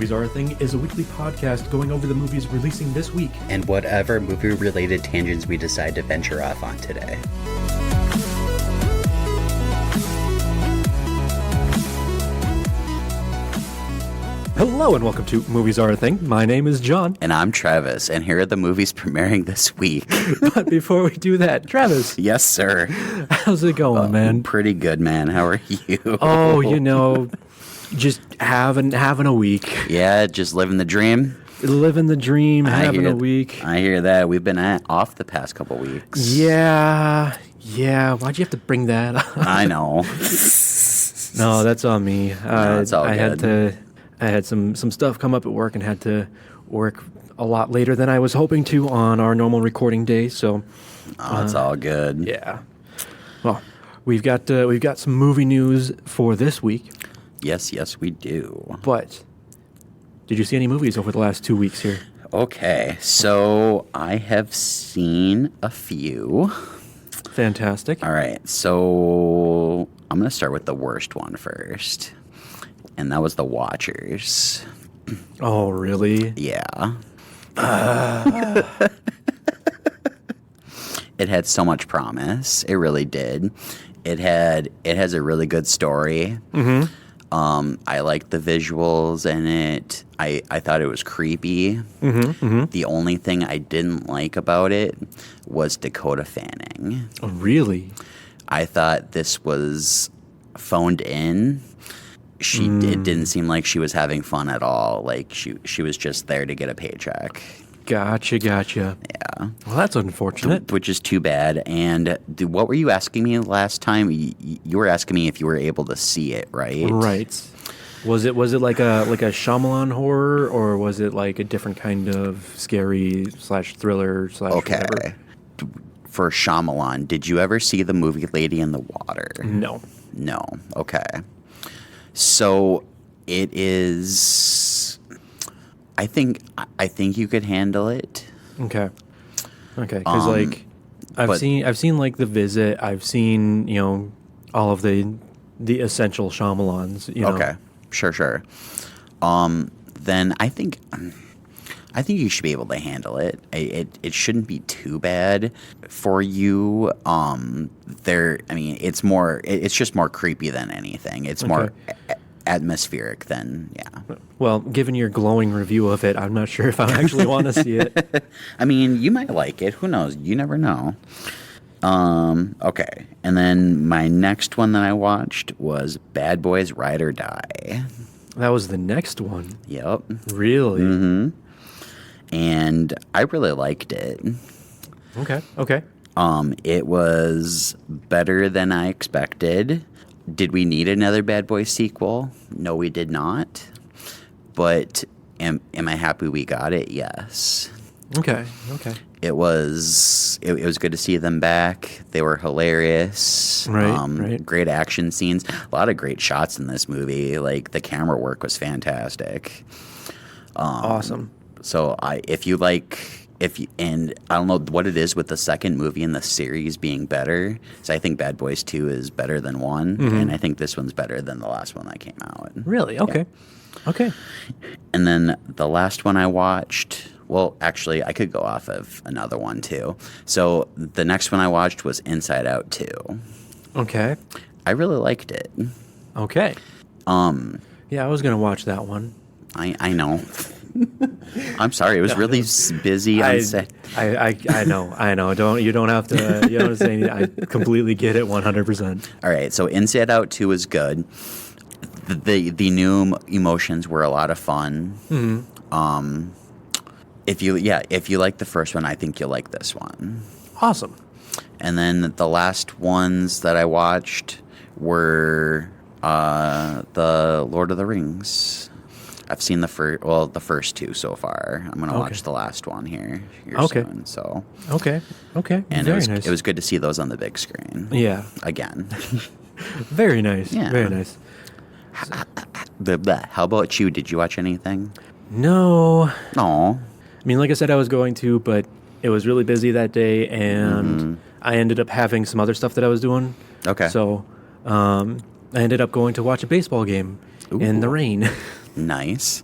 Movies Are a Thing is a weekly podcast going over the movies releasing this week. And whatever movie-related tangents we decide to venture off on today. Hello and welcome to Movies Are a Thing. My name is John. And I'm Travis, and here are the movies premiering this week. But before we do that, Travis. Yes, sir. How's it going, man? Pretty good, man. How are you? Oh, just having a week. Yeah, just living the dream. Living the dream, having a week. I hear that. We've been off the past couple weeks. Yeah. Why'd you have to bring that up? I know. No, that's on me. No, it's all good. I had some stuff come up at work and had to work a lot later than I was hoping to on our normal recording day. So, it's all good. Yeah. Well, we've got some movie news for this week. Yes, we do. But did you see any movies over the last 2 weeks here? Okay, so I have seen a few. Fantastic. All right, so I'm going to start with the worst one first. And that was The Watchers. Oh, really? Yeah. It had so much promise. It really did. It has a really good story. Mm-hmm. I liked the visuals in it. I thought it was creepy. Mm-hmm. Mm-hmm. The only thing I didn't like about it was Dakota Fanning. Oh, really? I thought this was phoned in. It didn't seem like she was having fun at all. Like she was just there to get a paycheck. Gotcha. Yeah. Well, that's unfortunate. Which is too bad. And what were you asking me last time? You were asking me if you were able to see it, right? Right. Was it like a Shyamalan horror, or was it like a different kind of scary / thriller / Okay. whatever? For Shyamalan, did you ever see the movie Lady in the Water? No. Okay. So it is. I think you could handle it. Okay. Because I've seen like The Visit. I've seen all of the essential Shyamalans. Okay. Sure. Then I think you should be able to handle it. It shouldn't be too bad for you. It's just more creepy than anything. It's more atmospheric than, yeah. Well, given your glowing review of it, I'm not sure if I actually want to see it. I mean, you might like it. Who knows? You never know. Okay. And then my next one that I watched was Bad Boys Ride or Die. That was the next one? Yep. Really? Mm-hmm. And I really liked it. Okay. It was better than I expected. Did we need another Bad Boys sequel? No, we did not. But am I happy we got it? Yes. Okay. It was good to see them back. They were hilarious. Right. Great action scenes. A lot of great shots in this movie. Like, the camera work was fantastic. Awesome. So and I don't know what it is with the second movie in the series being better. So I think Bad Boys 2 is better than 1, and I think this one's better than the last one that came out. Really? Okay. Yeah. Okay. And then the last one I watched, well, actually, I could go off of another one too. So the next one I watched was Inside Out 2. Okay. I really liked it. Okay. Yeah, I was going to watch that one. I know. I'm sorry. It was really busy on set. I know. You don't have to say anything. I completely get it 100%. All right. So Inside Out 2 is good. The new emotions were a lot of fun. Mm-hmm. If you like the first one, I think you'll like this one. Awesome. And then the last ones that I watched were the Lord of the Rings. I've seen the first two so far. I'm going to watch the last one here soon. So Okay. And Very nice. Nice. It was good to see those on the big screen. Yeah. Again. Very nice. Yeah. Very nice. How about you? Did you watch anything? No. No. I mean, like I said, I was going to, but it was really busy that day, and I ended up having some other stuff that I was doing. Okay. So I ended up going to watch a baseball game in the rain. Nice.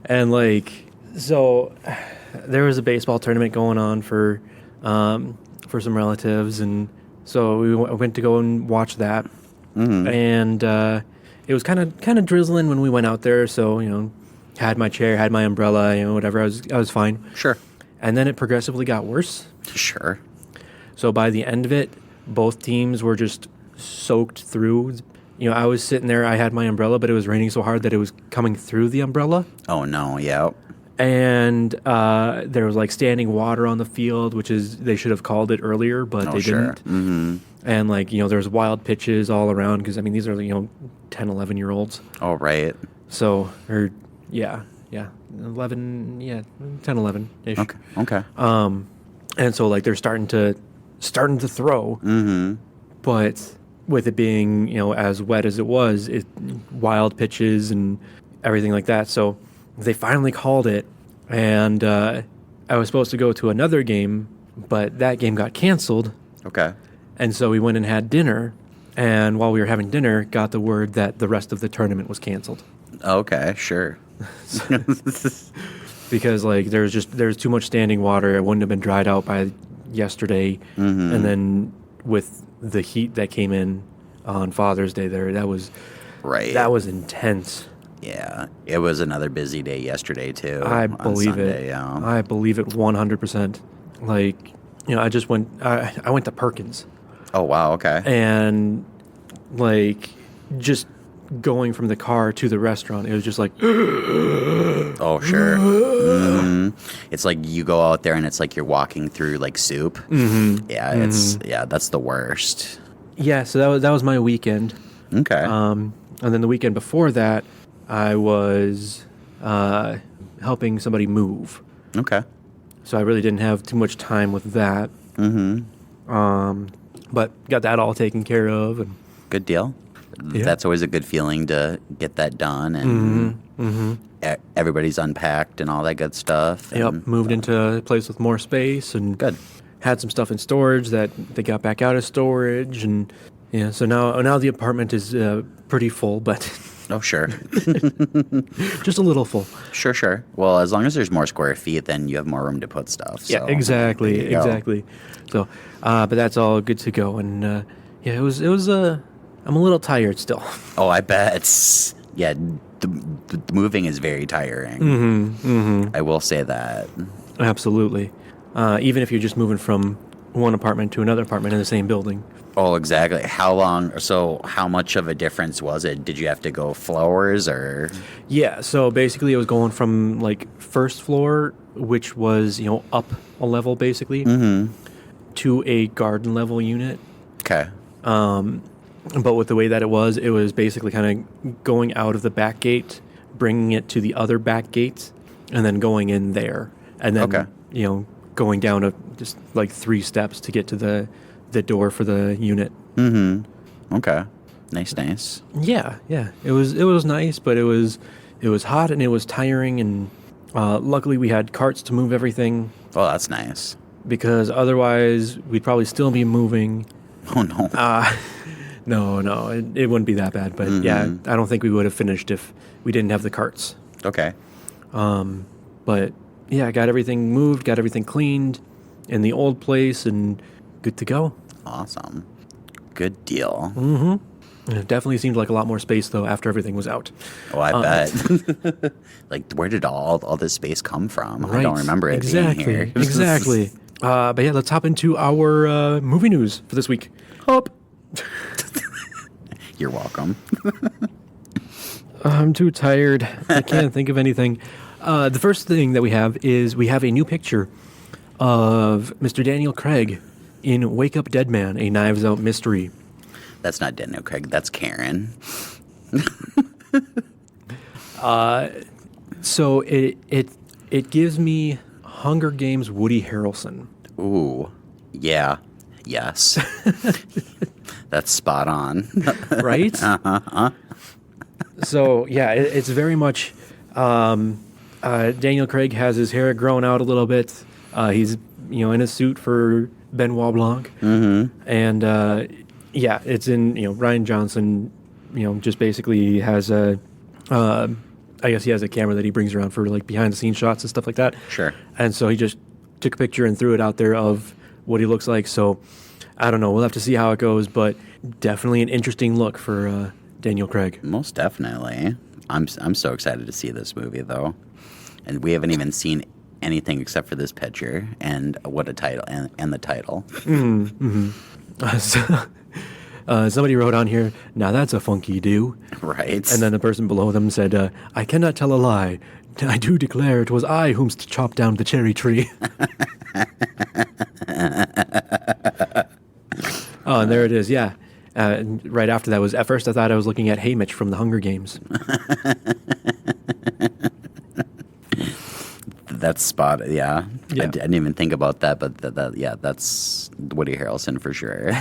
And like, so there was a baseball tournament going on for some relatives, and so we went to go and watch that. And it was kind of drizzling when we went out there, so had my chair, had my umbrella, whatever. I was fine. Sure. And then it progressively got worse. Sure. So by the end of it, both teams were just soaked through. I was sitting there, I had my umbrella, but it was raining so hard that it was coming through the umbrella. Oh, no, yeah. And there was like standing water on the field, which is, they should have called it earlier, but they didn't. Mm-hmm. And like, there's wild pitches all around because, these are, 10, 11-year-olds. Oh, right. So, 11, 10, 11-ish. Okay. And so like they're starting to throw, but with it being, as wet as it was, wild pitches and everything like that. So they finally called it, and I was supposed to go to another game, but that game got canceled. Okay. And so we went and had dinner, and while we were having dinner, got the word that the rest of the tournament was canceled. Okay, sure. Because like there's too much standing water. It wouldn't have been dried out by yesterday, and then with the heat that came in on Father's Day, that was intense. Yeah, it was another busy day yesterday too. I believe Sunday, it. Yeah. I believe it 100%. Like, I just went. I went to Perkins. Oh wow. Okay. And like just going from the car to the restaurant, it was just like oh sure. It's like you go out there and it's like you're walking through like soup. Yeah, that's the worst. Yeah, so that was my weekend. Okay. And then the weekend before that, I was helping somebody move. Okay. So I really didn't have too much time with that. But got that all taken care of. And good deal. Yeah. That's always a good feeling to get that done, and everybody's unpacked and all that good stuff. Yep, moved into a place with more space, and Good. had some stuff in storage that they got back out of storage, and yeah. So now the apartment is pretty full, but Oh sure. just a little full. Sure. Well, as long as there's more square feet, then you have more room to put stuff. So Yeah, exactly. there you go. So, but that's all good to go, and it was. I'm a little tired still. Oh, I bet. Yeah, the moving is very tiring. I will say that. Absolutely. Even if you're just moving from one apartment to another apartment in the same building. Oh, exactly. How much of a difference was it? Did you have to go floors or? Yeah, so basically it was going from like first floor, which was, up a level basically, to a garden level unit. Okay. But with the way that it was basically kind of going out of the back gate, bringing it to the other back gate, and then going in there. And then, going down just like 3 steps to get to the door for the unit. Okay. Nice. Yeah. It was nice, but it was hot and it was tiring, and luckily we had carts to move everything. Oh, that's nice. Because otherwise we'd probably still be moving. Oh no. No, it wouldn't be that bad. But yeah, I don't think we would have finished if we didn't have the carts. Okay. But yeah, I got everything moved, got everything cleaned in the old place, and good to go. Awesome. Good deal. And it definitely seemed like a lot more space, though, after everything was out. Oh, I bet. Like, where did all this space come from? Right. I don't remember it being here. Exactly. But yeah, let's hop into our movie news for this week. Hop. You're welcome. I'm too tired. I can't think of anything. The first thing that we have a new picture of Mr. Daniel Craig in Wake Up Dead Man, a Knives Out mystery. That's not Daniel Craig. That's Karen. So it gives me Hunger Games Woody Harrelson. Ooh. Yeah. Yes. That's spot on. Right? So yeah, it's very much. Daniel Craig has his hair grown out a little bit. He's in a suit for Benoit Blanc, and it's in Ryan Johnson. Just basically has a I guess he has a camera that he brings around for like behind the scenes shots and stuff like that. Sure. And so he just took a picture and threw it out there of what he looks like. So I don't know. We'll have to see how it goes, but definitely an interesting look for Daniel Craig. Most definitely. I'm so excited to see this movie though, and we haven't even seen anything except for this picture and what a title and the title. Somebody wrote on here, now that's a funky do. Right. And then the person below them said, I cannot tell a lie. I do declare it was I whomst chopped down the cherry tree. Oh, and there it is, yeah. And right after that was, at first I thought I was looking at Haymitch from the Hunger Games. That's spot. Yeah. Yeah. I didn't even think about that, but that's Woody Harrelson for sure.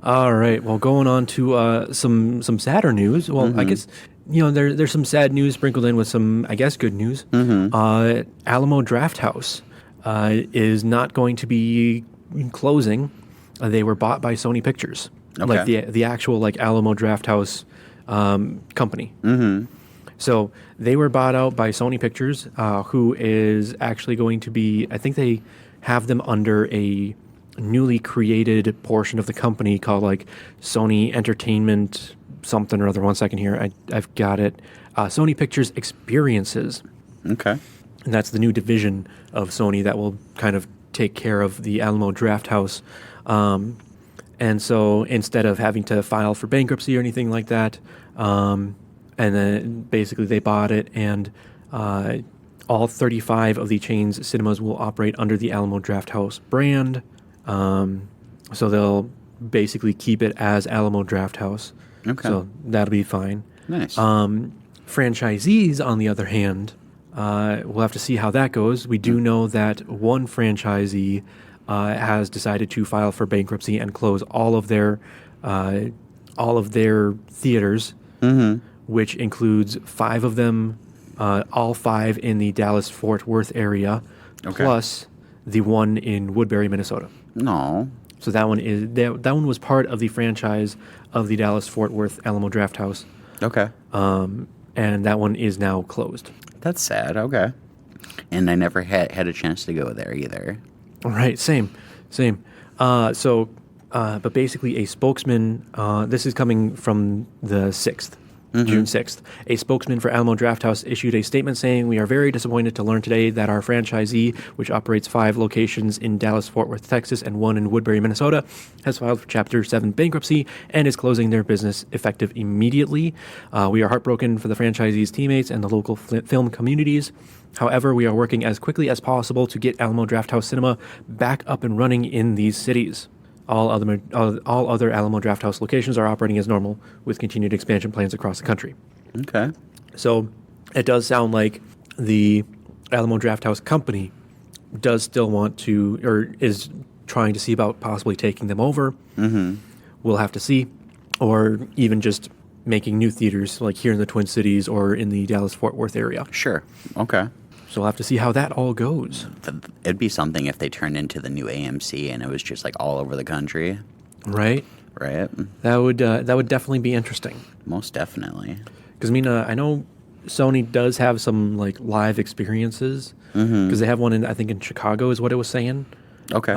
All right. Well, going on to some sadder news. Well, I guess there's some sad news sprinkled in with some, I guess, good news. Alamo Drafthouse is not going to be closing. They were bought by Sony Pictures, like the actual like Alamo Drafthouse company. So they were bought out by Sony Pictures, who is actually going to be. I think they have them under a newly created portion of the company called like Sony Entertainment something or other. 1 second here, I've got it. Sony Pictures Experiences. Okay. And that's the new division of Sony that will kind of take care of the Alamo Drafthouse. And so instead of having to file for bankruptcy or anything like that, and then basically they bought it, and all 35 of the chain's cinemas will operate under the Alamo Drafthouse brand. So they'll basically keep it as Alamo Drafthouse. Okay. So that'll be fine. Nice. Franchisees, on the other hand, we'll have to see how that goes. We do know that one franchisee has decided to file for bankruptcy and close all of their theaters, which includes 5 of them, all 5 in the Dallas-Fort Worth area, plus the one in Woodbury, Minnesota. No. So that one was part of the franchise of the Dallas-Fort Worth Alamo Drafthouse. Okay. And that one is now closed. That's sad. Okay. And I never had a chance to go there either. Right. Same. But basically a spokesman, this is coming from the 6th. June 6th. A spokesman for Alamo Drafthouse issued a statement saying, "We are very disappointed to learn today that our franchisee, which operates 5 locations in Dallas-Fort Worth, Texas, and 1 in Woodbury, Minnesota, has filed for Chapter 7 bankruptcy and is closing their business effective immediately. We are heartbroken for the franchisee's teammates and the local film communities. However, we are working as quickly as possible to get Alamo Drafthouse Cinema back up and running in these cities. All other Alamo Drafthouse locations are operating as normal with continued expansion plans across the country." Okay. So it does sound like the Alamo Drafthouse company does still want to, or is trying to see about possibly taking them over. We'll have to see. Or even just making new theaters like here in the Twin Cities or in the Dallas-Fort Worth area. Sure. Okay. So we'll have to see how that all goes. It'd be something if they turned into the new AMC and it was just like all over the country. Right? Right. That would definitely be interesting. Most definitely. Because I know Sony does have some like live experiences. Because they have one in, I think in Chicago is what it was saying. Okay.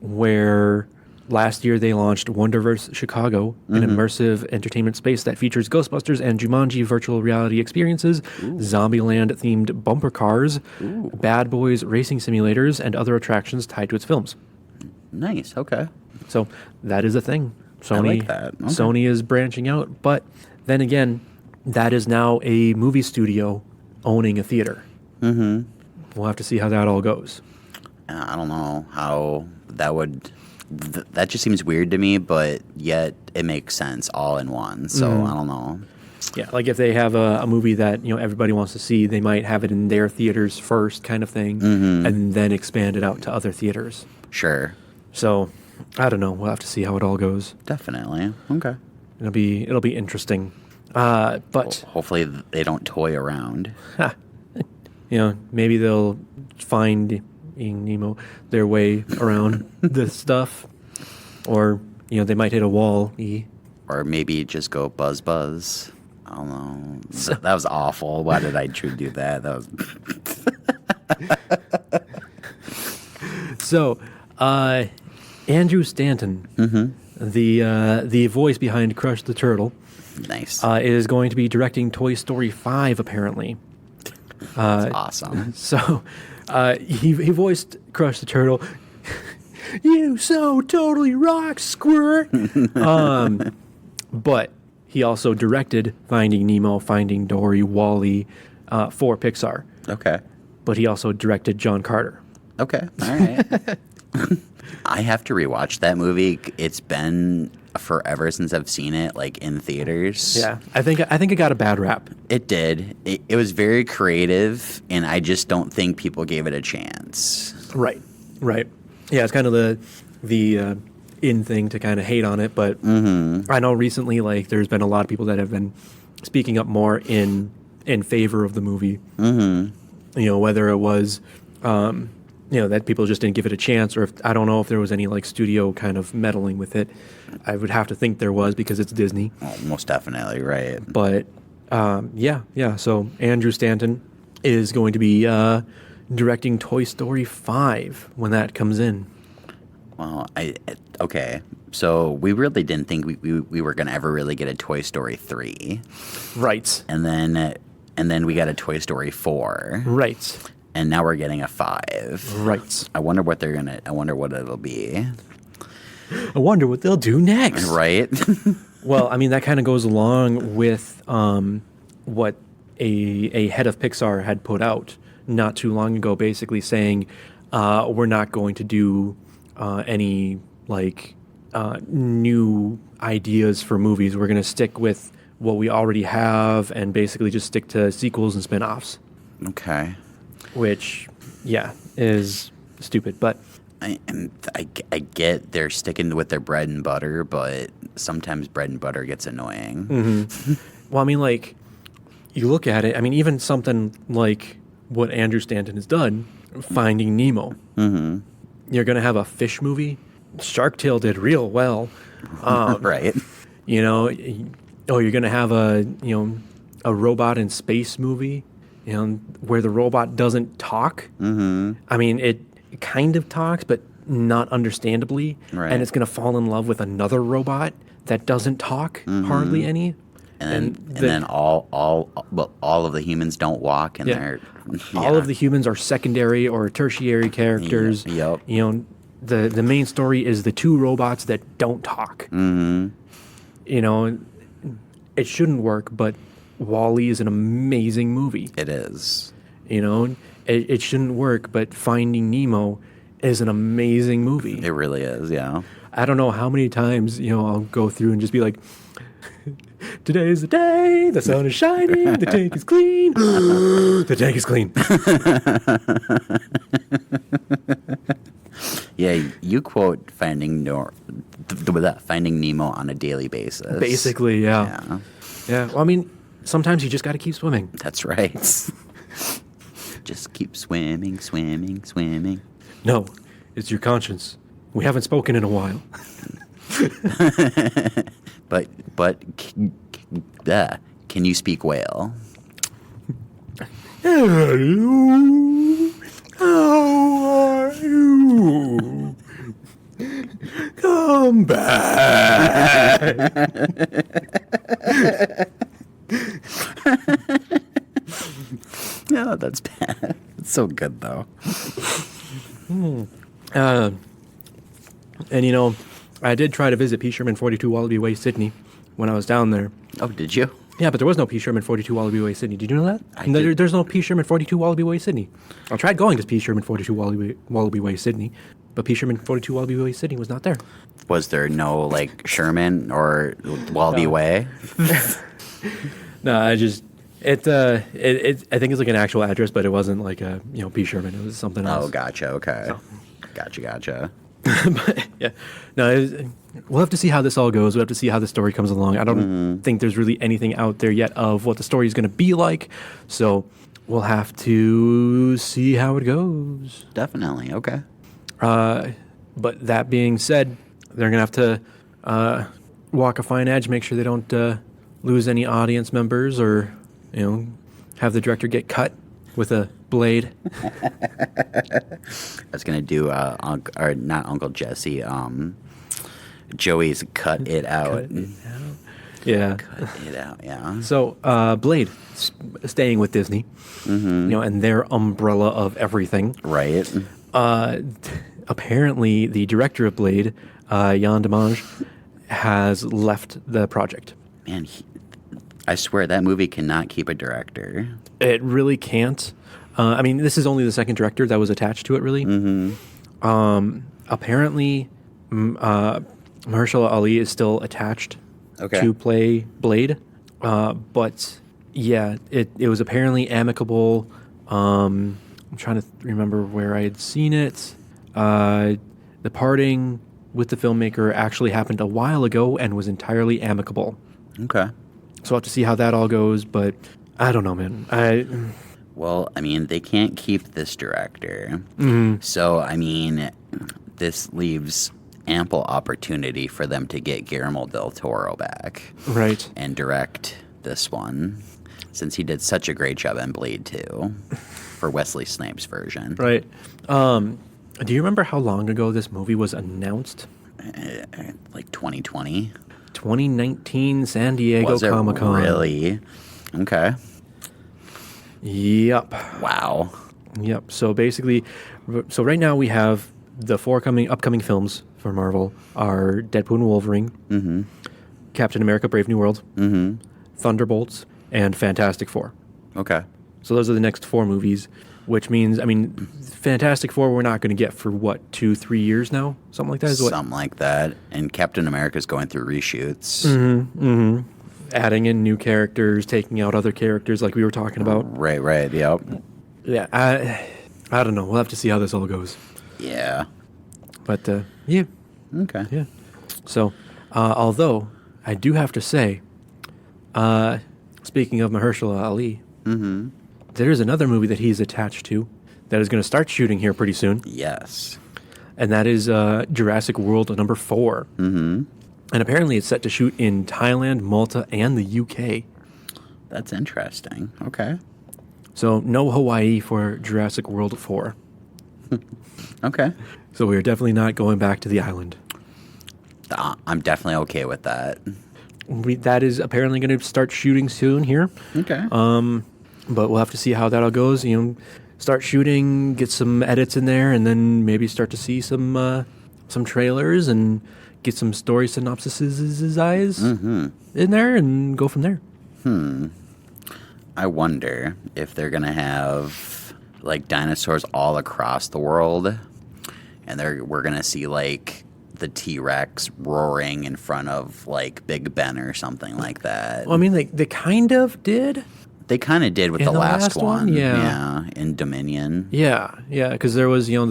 Where last year they launched Wonderverse Chicago, an immersive entertainment space that features Ghostbusters and Jumanji virtual reality experiences, Zombieland-themed bumper cars, Bad Boys racing simulators, and other attractions tied to its films. Nice. Okay. So that is a thing. Sony, I like that. Okay. Sony is branching out, but then again, that is now a movie studio owning a theater. We'll have to see how that all goes. I don't know how that would... that just seems weird to me, but yet it makes sense all in one. So I don't know. Yeah, like if they have a movie that everybody wants to see, they might have it in their theaters first, kind of thing, and then expand it out to other theaters. Sure. So I don't know. We'll have to see how it all goes. Definitely. Okay. It'll be interesting. But hopefully they don't toy around. Maybe they'll find Nemo their way around this stuff, or they might hit a wall. Or maybe just go buzz. I don't know. That was awful. Why did I do that? That was. So, Andrew Stanton, the voice behind Crush the Turtle, Nice. is going to be directing Toy Story 5, apparently. That's awesome. So, he voiced Crush the Turtle. You so totally rock, Squirt! But he also directed Finding Nemo, Finding Dory, WALL-E for Pixar. Okay. But he also directed John Carter. Okay. All right. I have to rewatch that movie. It's been forever since I've seen it, like in theaters. Yeah, I think it got a bad rap. It did. It was very creative, and I just don't think people gave it a chance. Right. Yeah, it's kind of the in thing to kind of hate on it, but I know recently, like, there's been a lot of people that have been speaking up more in favor of the movie. You know, whether it was, that people just didn't give it a chance, or if I don't know if there was any like studio kind of meddling with it. I would have to think there was because it's Disney. Oh, most definitely, right. But yeah. So Andrew Stanton is going to be directing Toy Story 5 when that comes in. Well, okay. So we really didn't think we were going to ever really get a Toy Story 3. Right. And then we got a Toy Story 4. Right. And now we're getting a 5. Right. I wonder what it'll be. I wonder what they'll do next. Right? Well, I mean, that kind of goes along with what a head of Pixar had put out not too long ago, basically saying we're not going to do any like new ideas for movies. We're going to stick with what we already have and basically just stick to sequels and spin-offs. Okay. Which, yeah, is stupid, but I get they're sticking with their bread and butter, but sometimes bread and butter gets annoying. well, I mean, like, you look at it, I mean, even something like what Andrew Stanton has done, Finding Nemo. You're going to have a fish movie. Shark Tale did real well. Right. You know, you're going to have a robot in space movie, where the robot doesn't talk. I mean, it kind of talks, but not understandably. Right. And it's going to fall in love with another robot that doesn't talk hardly any. And then all of the humans don't walk, and they're all of the humans are secondary or tertiary characters. Yep. The main story is the two robots that don't talk. It shouldn't work, but WALL-E is an amazing movie. It is. It shouldn't work, but Finding Nemo is an amazing movie. It really is, yeah. I don't know how many times, I'll go through and just be like, today is the day, the sun is shining, the tank is clean, the tank is clean. Yeah, you quote Finding Nemo on a daily basis. Basically, yeah. Yeah, well, I mean, sometimes you just got to keep swimming. That's right. Just keep swimming. No, it's your conscience. We haven't spoken in a while. But can you speak whale? Hello, how are you? Come back. No, that's bad. It's so good though. And I did try to visit P. Sherman 42 Wallaby Way, Sydney, when I was down there. Oh, did you? Yeah, but there was no P. Sherman 42 Wallaby Way, Sydney. Did you know that? There's no P. Sherman 42 Wallaby Way, Sydney. I tried going to P. Sherman 42 Wallaby Way, Sydney, but P. Sherman 42 Wallaby Way, Sydney was not there. Was there no like Sherman or Wallaby Way? No, I think it's like an actual address, but it wasn't like a P. Sherman. It was something else. Oh, gotcha. Okay. So. Gotcha. But, yeah, no, we'll have to see how this all goes. We'll have to see how the story comes along. I don't think there's really anything out there yet of what the story is going to be like, so we'll have to see how it goes. Definitely. Okay. But that being said, they're going to have to walk a fine edge, make sure they don't lose any audience members or, have the director get cut with a blade. I was gonna do or not Uncle Jesse, Joey's Cut It Out. Yeah. Cut It Out, yeah. So, Blade, staying with Disney, and their umbrella of everything. Right. Apparently, the director of Blade, Jan Demange, has left the project. Man, I swear that movie cannot keep a director. It really can't. I mean, this is only the second director that was attached to it, really. Apparently, Mahershala Ali is still attached to play Blade. But, yeah, it was apparently amicable. I'm trying to remember where I had seen it. The parting with the filmmaker actually happened a while ago and was entirely amicable. Okay. So I'll have to see how that all goes, but I don't know, man. Well, I mean, they can't keep this director. So, I mean, this leaves ample opportunity for them to get Guillermo del Toro back. Right. And direct this one, since he did such a great job in Blade 2 for Wesley Snipes' version. Right. Do you remember how long ago this movie was announced? Like 2020? 2019 San Diego Was it Comic-Con. really? Okay. Yep. Wow. Yep. So basically, right now we have the four upcoming films for Marvel are Deadpool and Wolverine, Captain America: Brave New World, Thunderbolts, and Fantastic Four. Okay. So those are the next four movies, which means, I mean, Fantastic Four we're not going to get for, 2-3 years now? Something like that? Something like that. And Captain America's going through reshoots. Adding in new characters, taking out other characters like we were talking about. Right, yep. Yeah, I don't know. We'll have to see how this all goes. Yeah. But, yeah. Okay. Yeah. So, although, I do have to say, speaking of Mahershala Ali, there's another movie that he's attached to that is going to start shooting here pretty soon. Yes. And that is Jurassic World number 4. And apparently it's set to shoot in Thailand, Malta, and the UK. That's interesting. Okay. So no Hawaii for Jurassic World 4. Okay. So we are definitely not going back to the island. I'm definitely okay with that. That is apparently going to start shooting soon here. Okay. But we'll have to see how that all goes. Start shooting, get some edits in there, and then maybe start to see some trailers and get some story synopsises in there and go from there. I wonder if they're going to have, like, dinosaurs all across the world, and we're going to see, like, the T-Rex roaring in front of, like, Big Ben or something like that. Well, I mean, they kind of did. They kind of did with In the the last last one? one. Yeah. In Dominion. Yeah, because there was, in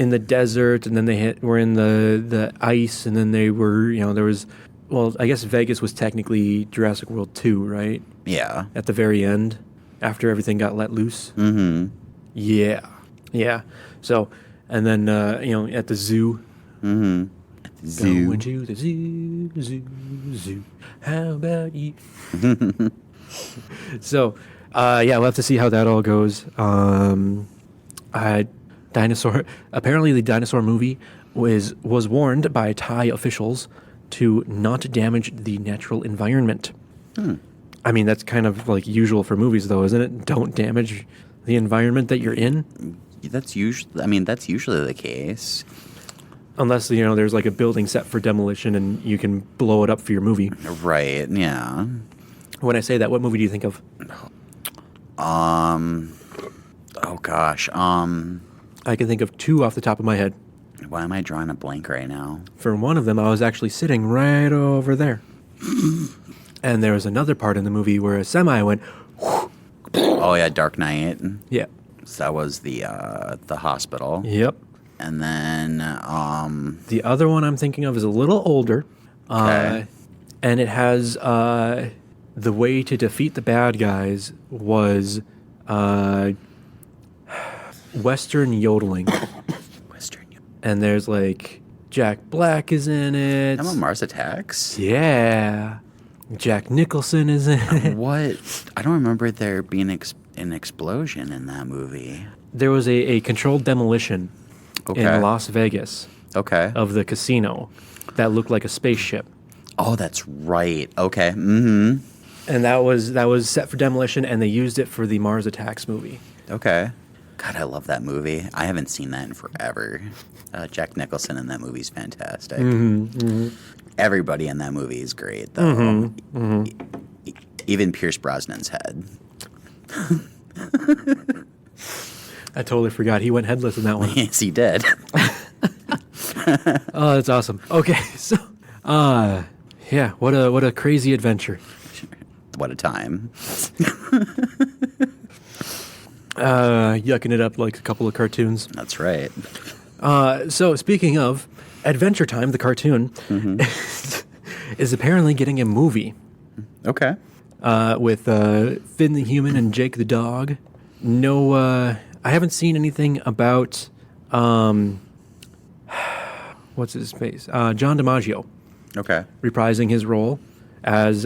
the desert, and then were in the ice, and then they were, there was, well, I guess Vegas was technically Jurassic World 2, right? Yeah. At the very end, after everything got let loose. Yeah. So, and then, at the zoo. Zoo. Going to the zoo. How about you? So, we'll have to see how that all goes. Apparently the dinosaur movie was warned by Thai officials to not damage the natural environment. I mean, that's kind of like usual for movies, though, isn't it? Don't damage the environment that you're in. That's usually the case. Unless, there's like a building set for demolition and you can blow it up for your movie. Right, yeah. When I say that, what movie do you think of? Oh gosh. I can think of two off the top of my head. Why am I drawing a blank right now? For one of them, I was actually sitting right over there. And there was another part in the movie where a semi went. Oh yeah, Dark Knight. Yeah. So that was the hospital. Yep. And then The other one I'm thinking of is a little older. Okay. And it has the way to defeat the bad guys was Western yodeling. And there's like Jack Black is in it. I'm on Mars Attacks. Yeah. Jack Nicholson is in. What? I don't remember there being an explosion in that movie. There was a controlled demolition Okay. in Las Vegas Okay. of the casino that looked like a spaceship. Oh, that's right. Okay. Mm-hmm. And that was set for demolition, and they used it for the Mars Attacks movie. Okay. God, I love that movie. I haven't seen that in forever. Jack Nicholson in that movie's fantastic. Everybody in that movie is great, though. Even Pierce Brosnan's head. I totally forgot he went headless in that one. Yes, he did. Oh, that's awesome. Okay, so, yeah, what a crazy adventure. What a time. Yucking it up like a couple of cartoons. That's right. So speaking of Adventure Time, the cartoon is apparently getting a movie Okay. with Finn the human and Jake the dog. No, I haven't seen anything about what's his face? John DiMaggio Okay. reprising his role as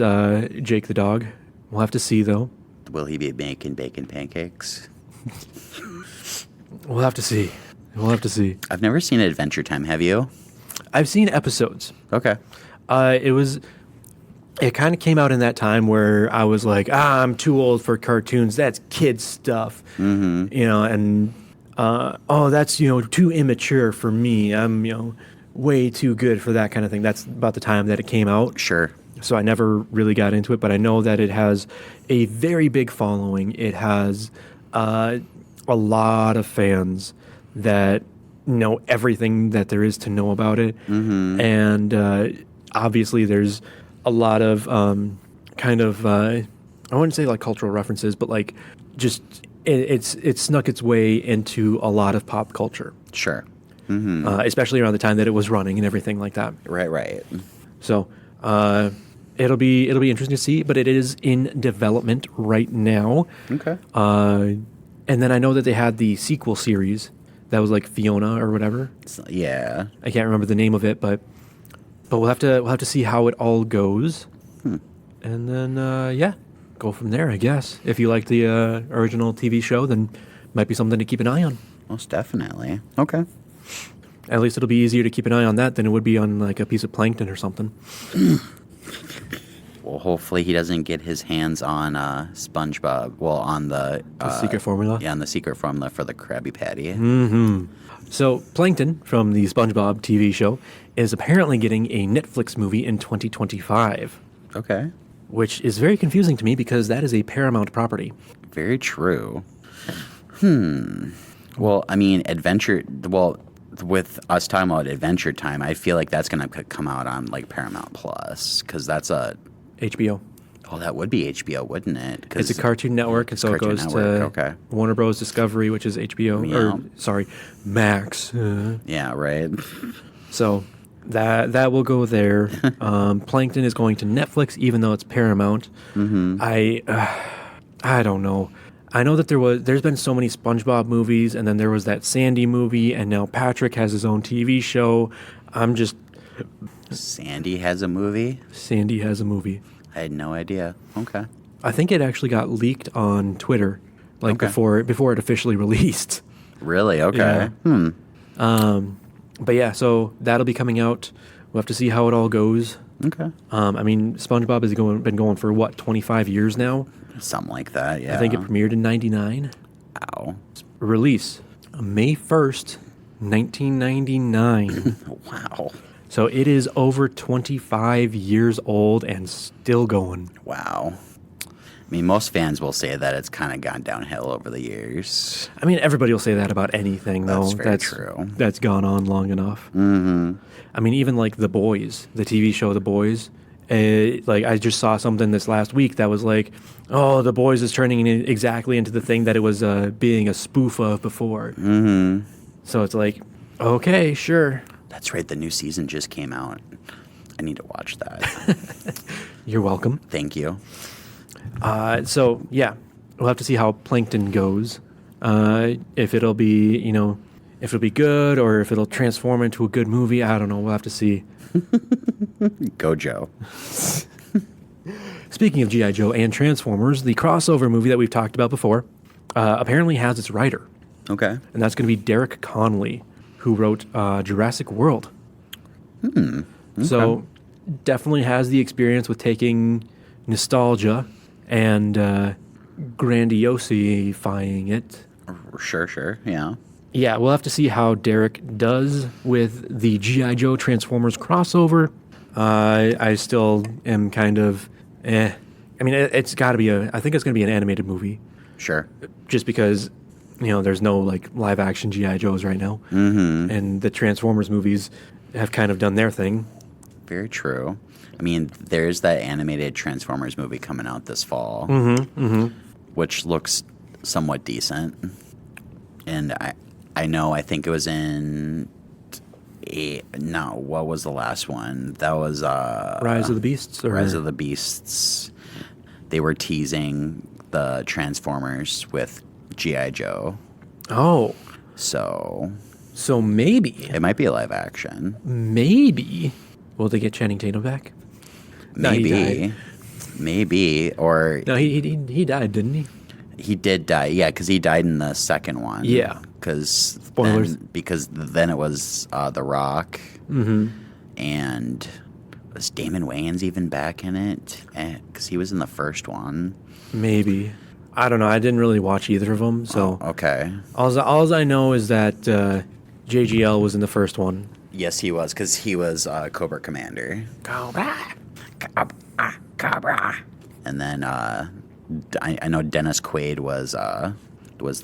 Jake the dog. We'll have to see though. Will he be making bacon pancakes? We'll have to see. We'll have to see. I've never seen Adventure Time. Have you? I've seen episodes. Okay. It kind of came out in that time where I was like, I'm too old for cartoons. That's kids stuff. You know, and that's, too immature for me. I'm, way too good for that kind of thing. That's about the time that it came out. Sure. So I never really got into it, but I know that it has a very big following. It has a lot of fans that know everything that there is to know about it. And obviously there's a lot of I wouldn't say like cultural references, but like just it's snuck its way into a lot of pop culture. Sure. Especially around the time that it was running and everything like that. Right. So it'll be interesting to see, but it is in development right now. Okay. And then I know that they had the sequel series that was like Fiona or whatever. So, yeah. I can't remember the name of it, but we'll have to see how it all goes, and then go from there. I guess if you like the original TV show, then might be something to keep an eye on. Most definitely. Okay. At least it'll be easier to keep an eye on that than it would be on like a piece of plankton or something. Well, hopefully he doesn't get his hands on SpongeBob. Well, on the Secret formula. Yeah, on the secret formula for the Krabby Patty. So Plankton from the SpongeBob TV show is apparently getting a Netflix movie in 2025, Okay. which is very confusing to me because that is a Paramount property. Very true. Well, I mean, with us talking about Adventure Time, I feel like that's going to come out on like Paramount Plus because that's HBO. Oh, that would be HBO, wouldn't it? 'Cause It's a Cartoon Network, and so it Cartoon goes Network, to okay. Warner Bros. Discovery, which is HBO, Yeah. or sorry, Max. Yeah, right. So that will go there. Plankton is going to Netflix, even though it's Paramount. I don't know. I know that there's been so many SpongeBob movies, and then there was that Sandy movie, and now Patrick has his own TV show. Sandy has a movie. Sandy has a movie. I had no idea. Okay. I think it actually got leaked on Twitter, like Okay. before it officially released. Really? Okay. Yeah. But yeah, so that'll be coming out. We'll have to see how it all goes. Okay. I mean, SpongeBob has been going for what, 25 years now? Something like that. Yeah. I think it premiered in '99. Wow. Release May 1st, 1999. Wow. So it is over 25 years old and still going. Wow. I mean, most fans will say that it's kind of gone downhill over the years. I mean, everybody will say that about anything, though. That's very true. That's gone on long enough. I mean, even like The Boys, the TV show The Boys. Like I just saw something this last week that was like, oh, The Boys is turning exactly into the thing that it was being a spoof of before. So it's like, okay, sure. That's right. The new season just came out. I need to watch that. You're welcome. Thank you. So yeah, we'll have to see how Plankton goes. If it'll be, if it'll be good or if it'll transform into a good movie, I don't know. We'll have to see. Go, Joe. speaking of G.I. Joe and Transformers, the crossover movie that we've talked about before apparently has its writer. Okay. And that's going to be Derek Connolly, who wrote Jurassic World. Okay. So definitely has the experience with taking nostalgia and grandiosifying it. Sure. Yeah. Yeah, we'll have to see how Derek does with the G.I. Joe Transformers crossover. I still am kind of I mean, it's got to be I think it's going to be an animated movie. Sure. Just because, there's no like live action G.I. Joes right now. Mm-hmm. And the Transformers movies have kind of done their thing. Very true. I mean, there's that animated Transformers movie coming out this fall, which looks somewhat decent. And I think it was in what was the last one? That was Rise of the Beasts? Rise of the Beasts. They were teasing the Transformers with G.I. Joe. Oh. So maybe. It might be a live action. Maybe. Will they get Channing Tatum back? Maybe. No, he died. Maybe. Or no, he died, didn't he? He did die, yeah, because he died in the second one. Yeah. Spoilers. Because then it was The Rock. Mm-hmm. And was Damon Wayans even back in it? Because he was in the first one. Maybe. I don't know. I didn't really watch either of them, so. Oh, okay. All I know is that JGL was in the first one. Yes, he was, because he was Cobra Commander. Cobra. Cobra. And then I know Dennis Quaid was the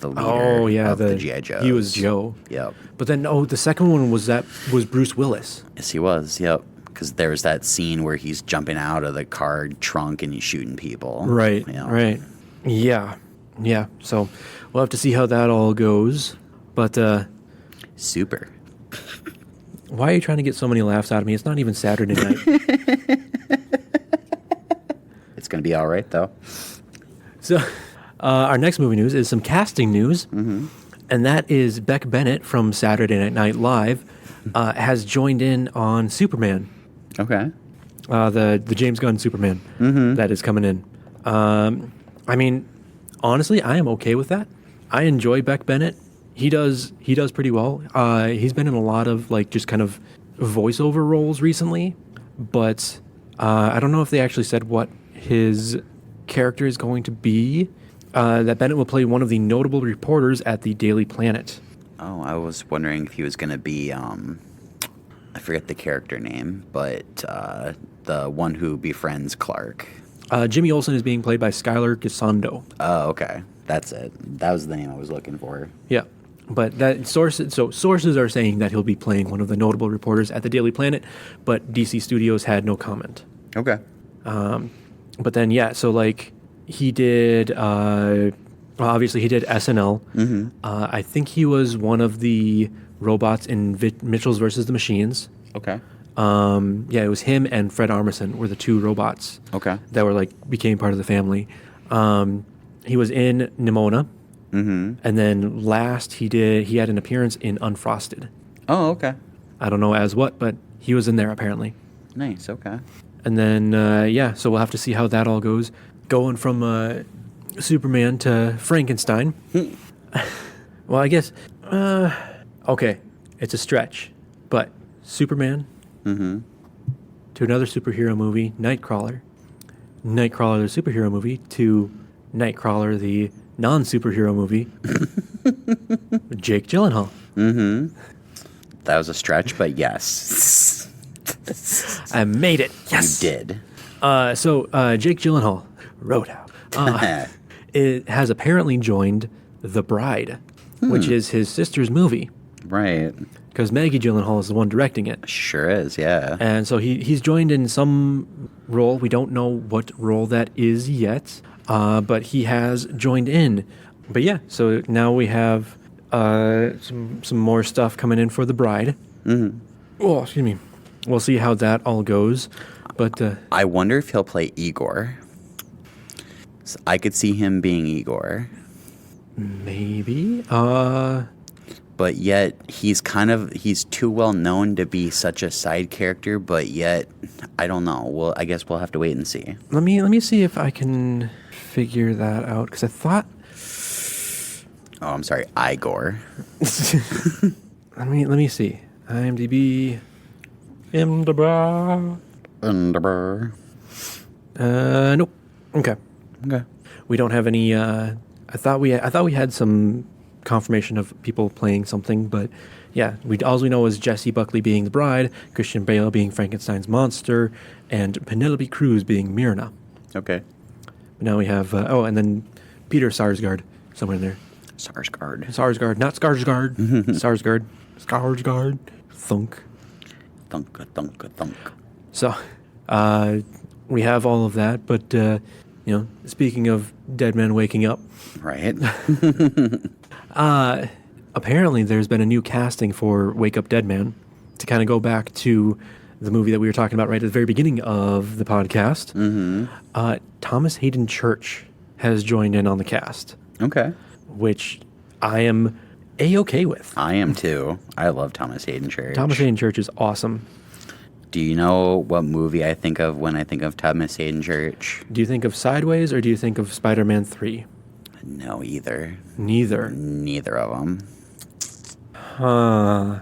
leader of the G.I. Joes. He was Joe. Yep. But then, the second one was Bruce Willis. Yes, he was. Yep. Because there's that scene where he's jumping out of the car trunk and he's shooting people. Right. Right. Yeah. So we'll have to see how that all goes. But super. Why are you trying to get so many laughs out of me? It's not even Saturday night. It's going to be all right, though. So our next movie news is some casting news. Mm-hmm. And that is Beck Bennett from Saturday Night Live has joined in on Superman. Okay. The James Gunn Superman that is coming in. I mean, honestly, I am okay with that. I enjoy Beck Bennett. He does pretty well. He's been in a lot of like just kind of voiceover roles recently, but I don't know if they actually said what his character is going to be. That Bennett will play one of the notable reporters at the Daily Planet. Oh, I was wondering if he was going to be, I forget the character name, but the one who befriends Clark. Jimmy Olsen is being played by Skylar Gisondo. Oh, okay. That's it. That was the name I was looking for. Yeah. But sources are saying that he'll be playing one of the notable reporters at the Daily Planet, but DC Studios had no comment. Okay. But then, yeah, so like he did, obviously he did SNL. Mm-hmm. I think he was one of the robots in Mitchell's versus the Machines. Okay. Yeah, it was him and Fred Armisen were the two robots. Okay. That were like became part of the family. He was in Nimona. Mm-hmm. And then last he had an appearance in Unfrosted. Oh, okay. I don't know as what, but he was in there apparently. Nice, okay. And then, so we'll have to see how that all goes. Going from Superman to Frankenstein. Well, I guess, okay, it's a stretch. But Superman to another superhero movie, Nightcrawler. Nightcrawler, the superhero movie, to Nightcrawler, the non-superhero movie, Jake Gyllenhaal. Mm-hmm. That was a stretch, but yes. I made it. Yes. You did. So Jake Gyllenhaal, Roadhouse, it has apparently joined The Bride, which is his sister's movie. Right. Because Maggie Gyllenhaal is the one directing it. Sure is, yeah. And so he's joined in some role. We don't know what role that is yet, but he has joined in. But yeah, so now we have some more stuff coming in for The Bride. Mm-hmm. Oh, excuse me. We'll see how that all goes. But I wonder if he'll play Igor. So I could see him being Igor. Maybe. but yet he's too well known to be such a side character, but yet I don't know. Well, I guess we'll have to wait and see. Let me see if I can figure that out, because I thought. Oh, I'm sorry, Igor. Let me see. IMDb. Nope. Okay. Okay. We don't have any. I thought we had some confirmation of people playing something, but yeah, all we know is Jessie Buckley being the bride, Christian Bale being Frankenstein's monster, and Penelope Cruz being Myrna. Okay. Now we have and then Peter Sarsgaard somewhere in there. Sarsgaard, not Skarsgård. Sarsgaard. Thunk. Thunk. So, we have all of that, but speaking of dead men waking up, right? Apparently there's been a new casting for Wake Up Dead Man. To kind of go back to the movie that we were talking about right at the very beginning of the podcast. Mm-hmm. Thomas Hayden Church has joined in on the cast. Okay. Which I am A-okay with. I am too. I love Thomas Hayden Church. Thomas Hayden Church is awesome. Do you know what movie I think of when I think of Thomas Hayden Church? Do you think of Sideways or do you think of Spider-Man 3? No, either. Neither of them. Huh.